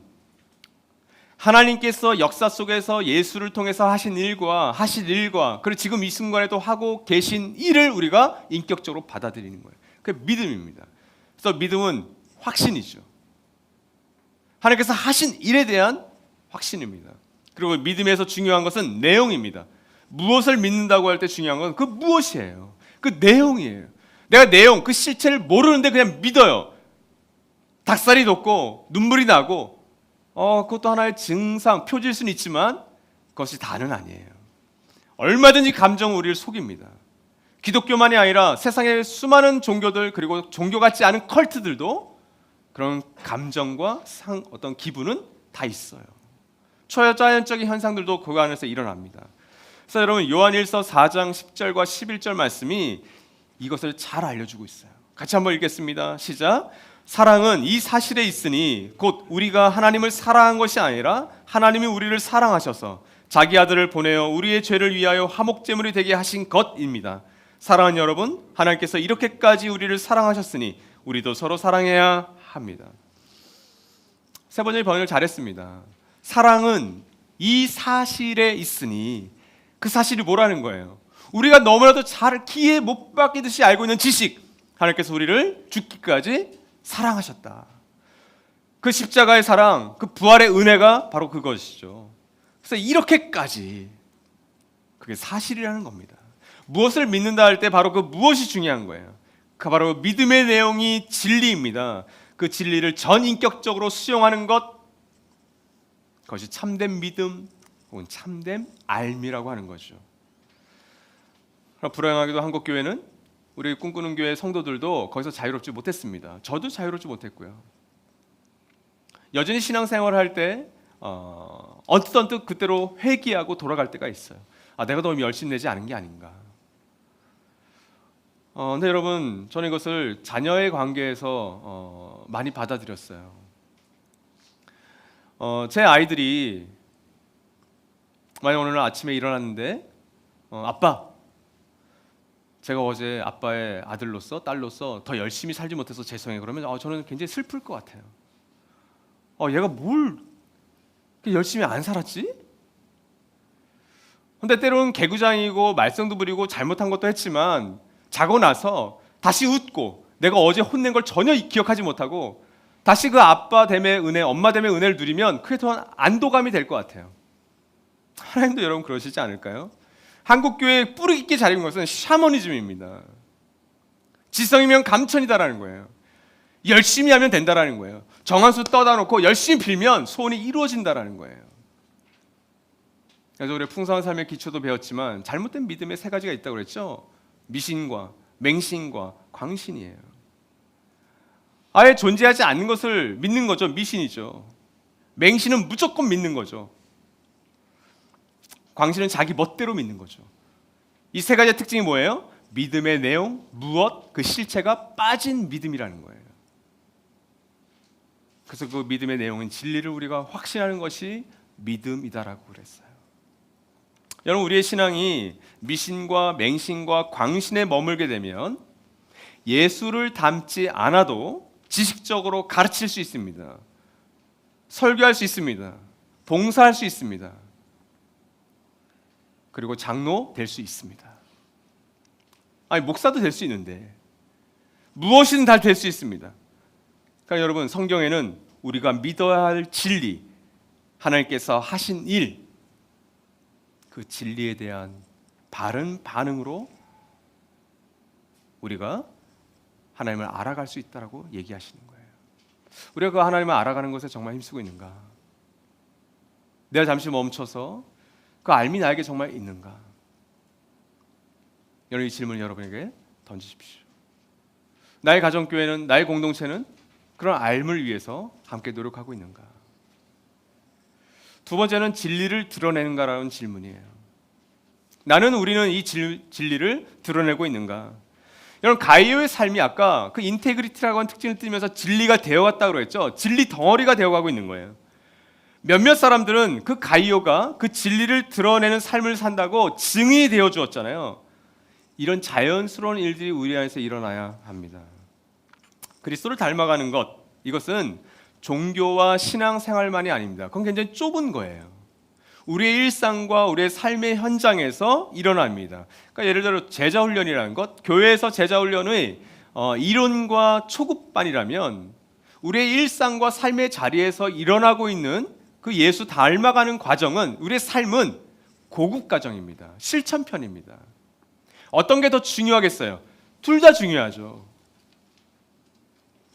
하나님께서 역사 속에서 예수를 통해서 하신 일과 하실 일과, 그리고 지금 이 순간에도 하고 계신 일을 우리가 인격적으로 받아들이는 거예요. 그게 믿음입니다. 그래서 믿음은 확신이죠. 하나님께서 하신 일에 대한 확신입니다. 그리고 믿음에서 중요한 것은 내용입니다. 무엇을 믿는다고 할 때 중요한 건 그 무엇이에요. 그 내용이에요. 내가 내용, 그 실체를 모르는데 그냥 믿어요. 닭살이 돋고 눈물이 나고 그것도 하나의 증상, 표지일 수는 있지만 그것이 다는 아니에요. 얼마든지 감정은 우리를 속입니다. 기독교만이 아니라 세상의 수많은 종교들, 그리고 종교 같지 않은 컬트들도 그런 감정과 어떤 기분은 다 있어요. 초자연적인 현상들도 그 안에서 일어납니다. 그래서 여러분, 요한일서 4장 10절과 11절 말씀이 이것을 잘 알려주고 있어요. 같이 한번 읽겠습니다. 시작. 사랑은 이 사실에 있으니 곧 우리가 하나님을 사랑한 것이 아니라 하나님이 우리를 사랑하셔서 자기 아들을 보내어 우리의 죄를 위하여 화목제물이 되게 하신 것입니다. 사랑하는 여러분, 하나님께서 이렇게까지 우리를 사랑하셨으니 우리도 서로 사랑해야 합니다. 세 번째 번역을 잘했습니다. 사랑은 이 사실에 있으니, 그 사실이 뭐라는 거예요? 우리가 너무나도 잘 귀에 못 박히듯이 알고 있는 지식, 하나님께서 우리를 죽기까지 사랑하셨다. 그 십자가의 사랑, 그 부활의 은혜가 바로 그것이죠. 그래서 이렇게까지, 그게 사실이라는 겁니다. 무엇을 믿는다 할 때 바로 그 무엇이 중요한 거예요. 그 바로 믿음의 내용이 진리입니다. 그 진리를 전인격적으로 수용하는 것, 그것이 참된 믿음 혹은 참된 알미라고 하는 거죠. 불행하게도 한국 교회는, 우리 꿈꾸는 교회 성도들도 거기서 자유롭지 못했습니다. 저도 자유롭지 못했고요. 여전히 신앙생활을 할 때 언뜻 그때로 회귀하고 돌아갈 때가 있어요. 내가 너무 열심히 내지 않은 게 아닌가. 근데 여러분, 저는 이것을 자녀의 관계에서 많이 받아들였어요. 제 아이들이 만약 오늘 아침에 일어났는데 아빠, 제가 어제 아빠의 아들로서 딸로서 더 열심히 살지 못해서 죄송해요. 그러면 저는 굉장히 슬플 것 같아요. 얘가 뭘 열심히 안 살았지? 근데 때로는 개구장이고 말썽도 부리고 잘못한 것도 했지만 자고 나서 다시 웃고, 내가 어제 혼낸 걸 전혀 기억하지 못하고 다시 그 아빠됨의 은혜, 엄마됨의 은혜를 누리면 그게 더 안도감이 될 것 같아요. 하나님도 여러분 그러시지 않을까요? 한국 교회에 뿌리 깊게 자리 것은 샤머니즘입니다. 지성이면 감천이다라는 거예요. 열심히 하면 된다라는 거예요. 정한수 떠다 놓고 열심히 빌면 소원이 이루어진다라는 거예요. 그래서 우리 풍성한 삶의 기초도 배웠지만 잘못된 믿음의 세 가지가 있다고 그랬죠. 미신과 맹신과 광신이에요. 아예 존재하지 않는 것을 믿는 거죠. 미신이죠. 맹신은 무조건 믿는 거죠. 광신은 자기 멋대로 믿는 거죠. 이 세 가지의 특징이 뭐예요? 믿음의 내용, 무엇, 그 실체가 빠진 믿음이라는 거예요. 그래서 그 믿음의 내용은 진리를 우리가 확신하는 것이 믿음이다라고 그랬어요. 여러분, 우리의 신앙이 미신과 맹신과 광신에 머물게 되면 예수를 닮지 않아도 지식적으로 가르칠 수 있습니다. 설교할 수 있습니다. 봉사할 수 있습니다. 그리고 장로 될 수 있습니다. 아니, 목사도 될 수 있는데 무엇이든 다 될 수 있습니다. 그러니까 여러분, 성경에는 우리가 믿어야 할 진리, 하나님께서 하신 일, 그 진리에 대한 바른 반응으로 우리가 하나님을 알아갈 수 있다라고 얘기하시는 거예요. 우리가 그 하나님을 알아가는 것에 정말 힘쓰고 있는가? 내가 잠시 멈춰서 그 알미 나에게 정말 있는가? 여러분, 이 질문을 여러분에게 던지십시오. 나의 가정교회는, 나의 공동체는 그런 알을 위해서 함께 노력하고 있는가? 두 번째는 진리를 드러내는가라는 질문이에요. 우리는 이 진리를 드러내고 있는가? 여러분, 가이오의 삶이 아까 그 인테그리티라고 하는 특징을 띠면서 진리가 되어갔다고 그랬죠. 진리 덩어리가 되어가고 있는 거예요. 몇몇 사람들은 그 가이오가 그 진리를 드러내는 삶을 산다고 증인이 되어 주었잖아요. 이런 자연스러운 일들이 우리 안에서 일어나야 합니다. 그리스도를 닮아가는 것, 이것은 종교와 신앙생활만이 아닙니다. 그건 굉장히 좁은 거예요. 우리의 일상과 우리의 삶의 현장에서 일어납니다. 그러니까 예를 들어 제자훈련이라는 것, 교회에서 제자훈련의 이론과 초급반이라면 우리의 일상과 삶의 자리에서 일어나고 있는 그 예수 닮아가는 과정은, 우리의 삶은 고급 과정입니다. 실천편입니다. 어떤 게 더 중요하겠어요? 둘 다 중요하죠.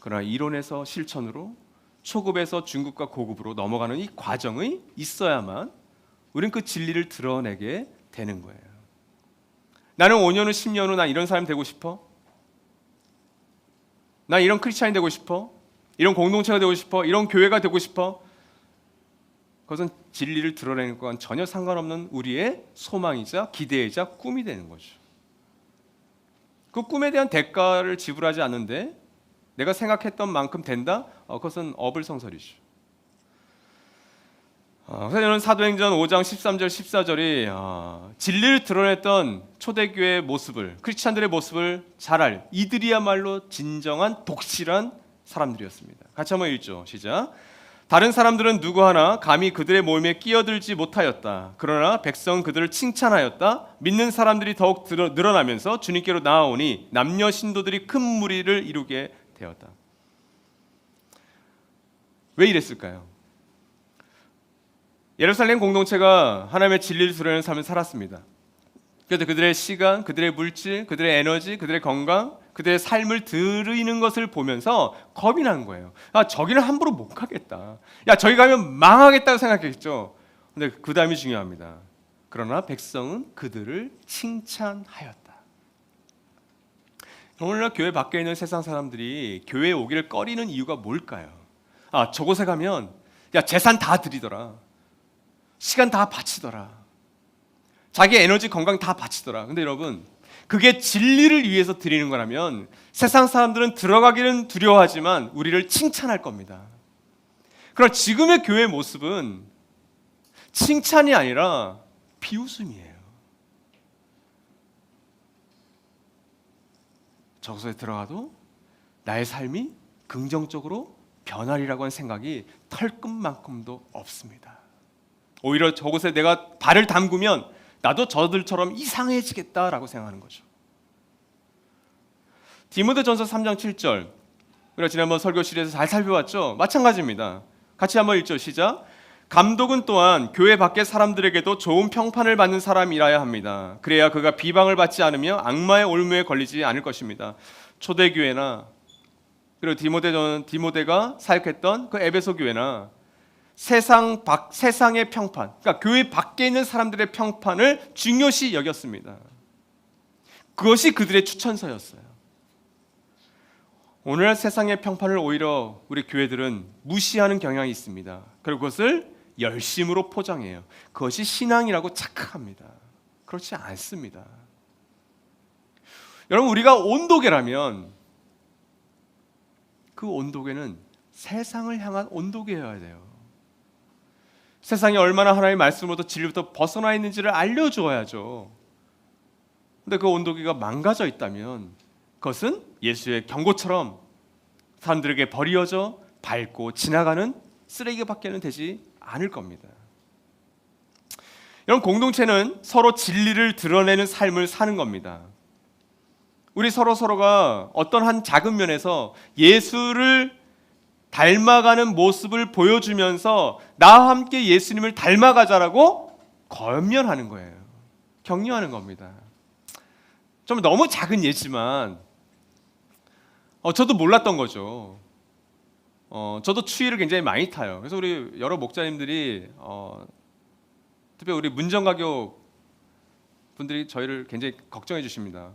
그러나 이론에서 실천으로, 초급에서 중급과 고급으로 넘어가는 이 과정이 있어야만 우리는 그 진리를 드러내게 되는 거예요. 나는 5년 후, 10년 후 나 이런 사람 되고 싶어? 나 이런 크리스찬이 되고 싶어? 이런 공동체가 되고 싶어? 이런 교회가 되고 싶어? 그것은 진리를 드러내는 것과는 전혀 상관없는 우리의 소망이자 기대이자 꿈이 되는 거죠. 그 꿈에 대한 대가를 지불하지 않는데 내가 생각했던 만큼 된다? 그것은 어불성설이죠. 그래서 저는 사도행전 5장 13절 14절이 진리를 드러냈던 초대교회의 모습을, 크리스찬들의 모습을 잘 이들이야말로 진정한 독실한 사람들이었습니다. 같이 한번 읽죠. 시작. 다른 사람들은 누구 하나 감히 그들의 모임에 끼어들지 못하였다. 그러나 백성은 그들을 칭찬하였다. 믿는 사람들이 더욱 늘어나면서 주님께로 나아오니 남녀 신도들이 큰 무리를 이루게 되었다. 왜 이랬을까요? 예루살렘 공동체가 하나님의 진리를 드러내는 삶을 살았습니다. 그래서 그들의 시간, 그들의 물질, 그들의 에너지, 그들의 건강, 그들의 삶을 드리는 것을 보면서 겁이 난 거예요. 저기는 함부로 못 가겠다. 저기 가면 망하겠다고 생각했죠. 근데 그 다음이 중요합니다. 그러나 백성은 그들을 칭찬하였다. 오늘날 교회 밖에 있는 세상 사람들이 교회에 오기를 꺼리는 이유가 뭘까요? 저곳에 가면 재산 다 드리더라. 시간 다 바치더라. 자기 에너지, 건강 다 바치더라. 근데 여러분, 그게 진리를 위해서 드리는 거라면 세상 사람들은 들어가기는 두려워하지만 우리를 칭찬할 겁니다. 그러나 지금의 교회의 모습은 칭찬이 아니라 비웃음이에요. 저곳에 들어가도 나의 삶이 긍정적으로 변하리라고 하는 생각이 털끝만큼도 없습니다. 오히려 저곳에 내가 발을 담그면 나도 저들처럼 이상해지겠다라고 생각하는 거죠. 디모데전서 3장 7절, 우리가 지난번 설교실에서 잘 살펴봤죠? 마찬가지입니다. 같이 한번 읽죠. 시작. 감독은 또한 교회 밖의 사람들에게도 좋은 평판을 받는 사람이라야 합니다. 그래야 그가 비방을 받지 않으며 악마의 올무에 걸리지 않을 것입니다. 초대교회나 그리고 디모데가 사역했던 그 에베소 교회나 세상의 평판, 그러니까 교회 밖에 있는 사람들의 평판을 중요시 여겼습니다. 그것이 그들의 추천서였어요. 오늘날 세상의 평판을 오히려 우리 교회들은 무시하는 경향이 있습니다. 그리고 그것을 열심으로 포장해요. 그것이 신앙이라고 착각합니다. 그렇지 않습니다. 여러분, 우리가 온도계라면 그 온도계는 세상을 향한 온도계여야 돼요. 세상이 얼마나 하나님의 말씀으로부터 진리부터 벗어나 있는지를 알려주어야죠. 근데 그 온도계가 망가져 있다면 그것은 예수의 경고처럼 사람들에게 버려져 밟고 지나가는 쓰레기밖에는 되지 않을 겁니다. 여러분, 공동체는 서로 진리를 드러내는 삶을 사는 겁니다. 우리 서로가 어떤 한 작은 면에서 예수를 닮아가는 모습을 보여주면서 나와 함께 예수님을 닮아가자라고 권면하는 거예요. 격려하는 겁니다. 좀 너무 작은 예지만 저도 몰랐던 거죠. 저도 추위를 굉장히 많이 타요. 그래서 우리 여러 목자님들이 특히 우리 문정가교 분들이 저희를 굉장히 걱정해 주십니다.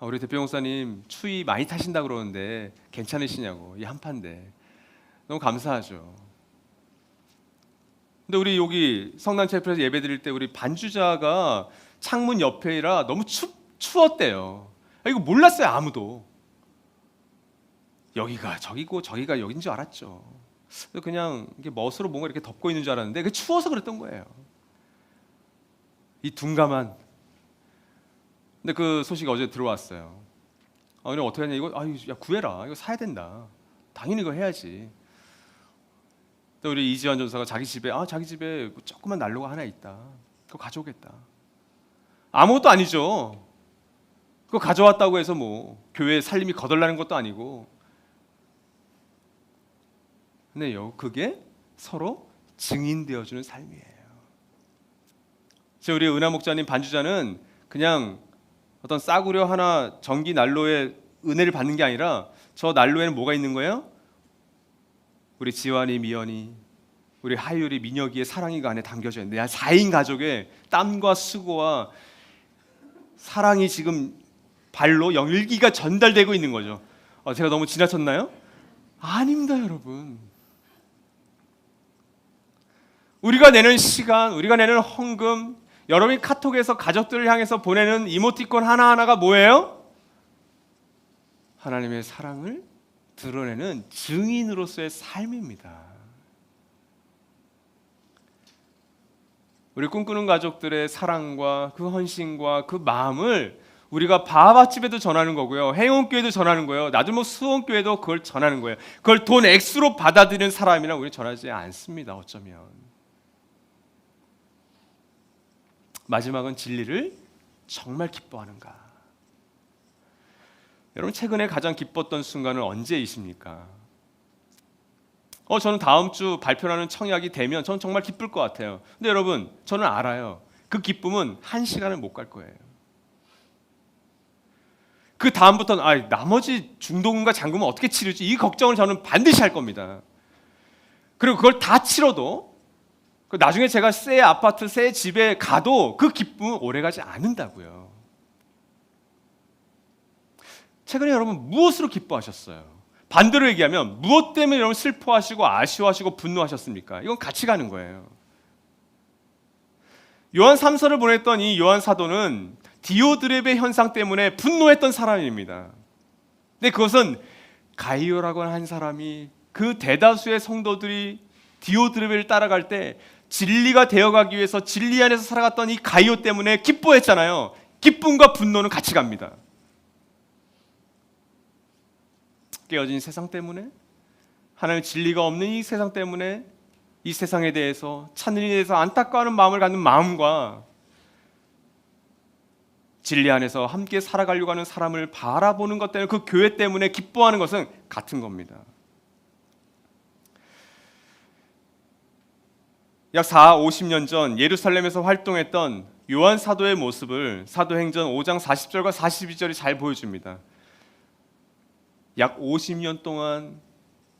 우리 대표 목사님 추위 많이 타신다 그러는데 괜찮으시냐고, 이 한파인데. 너무 감사하죠. 근데 우리 여기 성남체프에서 예배 드릴 때 우리 반주자가 창문 옆에라 너무 추웠대요. 이거 몰랐어요, 아무도. 여기가 저기고 저기가 여긴 줄 알았죠. 그냥 이렇게 멋으로 뭔가 이렇게 덮고 있는 줄 알았는데 그게 추워서 그랬던 거예요. 이 둔감한. 근데 그 소식이 어제 들어왔어요. 그럼 어떻게 하냐, 이거 야 구해라, 이거 사야 된다. 당연히 이거 해야지. 또 우리 이지환 전사가 자기 집에 조그만 난로가 하나 있다. 그거 가져오겠다. 아무것도 아니죠. 그거 가져왔다고 해서 뭐 교회 살림이 거덜나는 것도 아니고. 근데요, 그게 서로 증인되어주는 삶이에요. 우리 은하 목자님 반주자는 그냥 어떤 싸구려 하나 전기 난로에 은혜를 받는 게 아니라 저 난로에는 뭐가 있는 거예요? 우리 지환이, 미연이, 우리 하율이, 민혁이의 사랑이 그 안에 담겨져 있는데 4인 가족의 땀과 수고와 사랑이 지금 발로 열기가 전달되고 있는 거죠. 제가 너무 지나쳤나요? 아닙니다, 여러분. 우리가 내는 시간, 우리가 내는 헌금, 여러분이 카톡에서 가족들을 향해서 보내는 이모티콘 하나하나가 뭐예요? 하나님의 사랑을 드러내는 증인으로서의 삶입니다. 우리 꿈꾸는 가족들의 사랑과 그 헌신과 그 마음을 우리가 바하밭집에도 전하는 거고요, 행운교회도 전하는 거예요, 나들목 수원교회도 그걸 전하는 거예요. 그걸 돈 액수로 받아들이는 사람이랑 우리 전하지 않습니다. 어쩌면 마지막은 진리를 정말 기뻐하는가. 여러분, 최근에 가장 기뻤던 순간은 언제이십니까? 저는 다음 주 발표하는 청약이 되면 저는 정말 기쁠 것 같아요. 근데 여러분, 저는 알아요. 그 기쁨은 1시간을 못 갈 거예요. 그 다음부터는 나머지 중도금과 잔금은 어떻게 치르지? 이 걱정을 저는 반드시 할 겁니다. 그리고 그걸 다 치러도 나중에 제가 새 아파트, 새 집에 가도 그 기쁨은 오래가지 않는다고요. 최근에 여러분 무엇으로 기뻐하셨어요? 반대로 얘기하면 무엇 때문에 여러분 슬퍼하시고 아쉬워하시고 분노하셨습니까? 이건 같이 가는 거예요. 요한 3서를 보냈던 이 요한 사도는 디오드렙의 현상 때문에 분노했던 사람입니다. 근데 그것은 가이오라고 하는 한 사람이 그 대다수의 성도들이 디오드렙을 따라갈 때 진리가 되어가기 위해서 진리 안에서 살아갔던 이 가이오 때문에 기뻐했잖아요. 기쁨과 분노는 같이 갑니다. 깨어진 세상 때문에, 하나님의 진리가 없는 이 세상 때문에, 이 세상에 대해서, 찾는 일에 대해서 안타까워하는 마음을 갖는 마음과 진리 안에서 함께 살아가려고 하는 사람을 바라보는 것 때문에, 그 교회 때문에 기뻐하는 것은 같은 겁니다. 약 50년 전 예루살렘에서 활동했던 요한 사도의 모습을 사도행전 5장 40절과 42절이 잘 보여줍니다. 약 50년 동안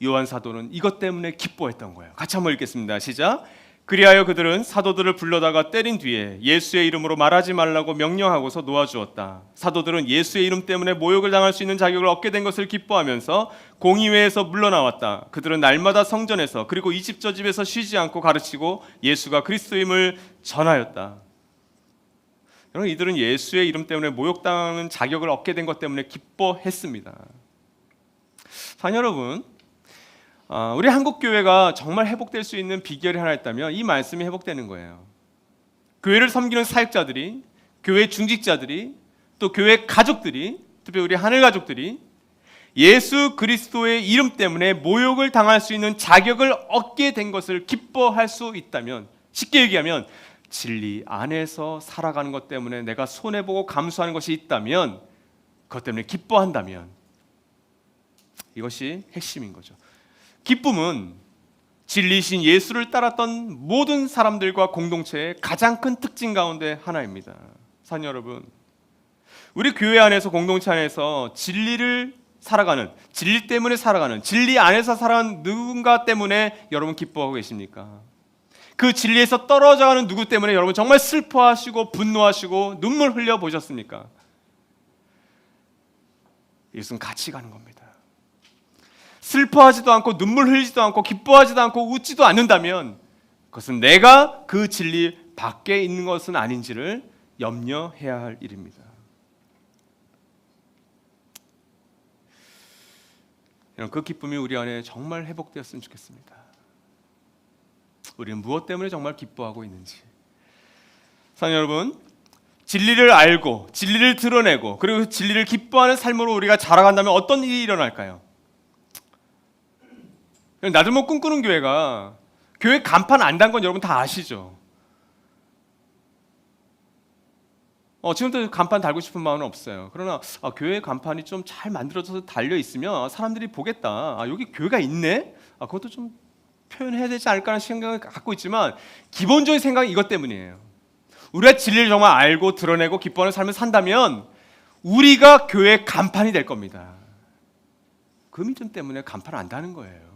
요한 사도는 이것 때문에 기뻐했던 거예요. 같이 한번 읽겠습니다. 시작. 그리하여 그들은 사도들을 불러다가 때린 뒤에 예수의 이름으로 말하지 말라고 명령하고서 놓아주었다. 사도들은 예수의 이름 때문에 모욕을 당할 수 있는 자격을 얻게 된 것을 기뻐하면서 공의회에서 물러나왔다. 그들은 날마다 성전에서 그리고 이 집 저 집에서 쉬지 않고 가르치고 예수가 그리스도임을 전하였다. 여러분, 이들은 예수의 이름 때문에 모욕당하는 자격을 얻게 된 것 때문에 기뻐했습니다. 사랑 여러분, 우리 한국 교회가 정말 회복될 수 있는 비결이 하나 있다면 이 말씀이 회복되는 거예요. 교회를 섬기는 사역자들이, 교회 중직자들이, 또 교회 가족들이, 특히 우리 하늘 가족들이 예수 그리스도의 이름 때문에 모욕을 당할 수 있는 자격을 얻게 된 것을 기뻐할 수 있다면, 쉽게 얘기하면 진리 안에서 살아가는 것 때문에 내가 손해보고 감수하는 것이 있다면, 그것 때문에 기뻐한다면 이것이 핵심인 거죠. 기쁨은 진리신 예수를 따랐던 모든 사람들과 공동체의 가장 큰 특징 가운데 하나입니다. 사랑 여러분, 우리 교회 안에서, 공동체 안에서 진리를 살아가는, 진리 때문에 살아가는, 진리 안에서 살아가는 누군가 때문에 여러분 기뻐하고 계십니까? 그 진리에서 떨어져가는 누구 때문에 여러분 정말 슬퍼하시고 분노하시고 눈물 흘려 보셨습니까? 이것은 같이 가는 겁니다. 슬퍼하지도 않고 눈물 흘리지도 않고 기뻐하지도 않고 웃지도 않는다면 그것은 내가 그 진리 밖에 있는 것은 아닌지를 염려해야 할 일입니다. 그 기쁨이 우리 안에 정말 회복되었으면 좋겠습니다. 우리는 무엇 때문에 정말 기뻐하고 있는지. 사랑 여러분, 진리를 알고 진리를 드러내고 그리고 그 진리를 기뻐하는 삶으로 우리가 자라간다면 어떤 일이 일어날까요? 나들목 꿈꾸는 교회가 교회 간판 안 단 건 여러분 다 아시죠? 지금도 간판 달고 싶은 마음은 없어요. 그러나 교회 간판이 좀 잘 만들어져서 달려 있으면 사람들이 보겠다. 여기 교회가 있네? 그것도 좀 표현해야 되지 않을까 하는 생각을 갖고 있지만 기본적인 생각은 이것 때문이에요. 우리가 진리를 정말 알고 드러내고 기뻐하는 삶을 산다면 우리가 교회의 간판이 될 겁니다. 그 믿음 때문에 간판 안 다는 거예요.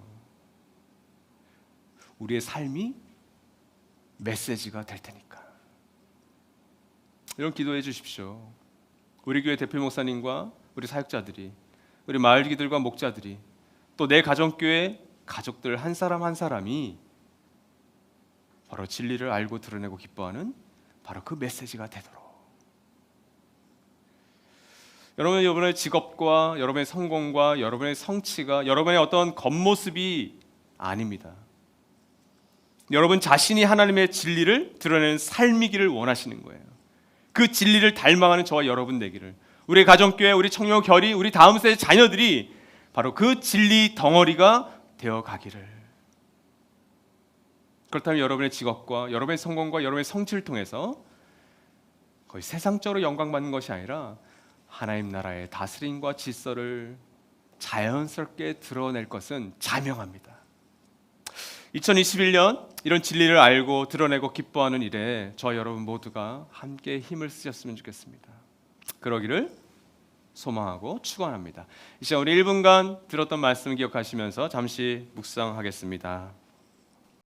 우리의 삶이 메시지가 될 테니까. 이런 기도해 주십시오. 우리 교회 대표 목사님과 우리 사역자들이, 우리 마을기들과 목자들이, 또 내 가정교회 가족들 한 사람 한 사람이 바로 진리를 알고 드러내고 기뻐하는 바로 그 메시지가 되도록. 여러분의 직업과 여러분의 성공과 여러분의 성취가 여러분의 어떤 겉모습이 아닙니다. 여러분 자신이 하나님의 진리를 드러내는 삶이기를 원하시는 거예요. 그 진리를 닮아가는 저와 여러분 되기를, 우리 가정교회, 우리 청년 결의, 우리 다음 세대 자녀들이 바로 그 진리 덩어리가 되어가기를. 그렇다면 여러분의 직업과 여러분의 성공과 여러분의 성취를 통해서 거의 세상적으로 영광받는 것이 아니라 하나님 나라의 다스림과 질서를 자연스럽게 드러낼 것은 자명합니다. 2021년 이런 진리를 알고 드러내고 기뻐하는 일에 저와 여러분 모두가 함께 힘을 쓰셨으면 좋겠습니다. 그러기를 소망하고 축원합니다. 이 시간 우리 1분간 들었던 말씀 기억하시면서 잠시 묵상하겠습니다.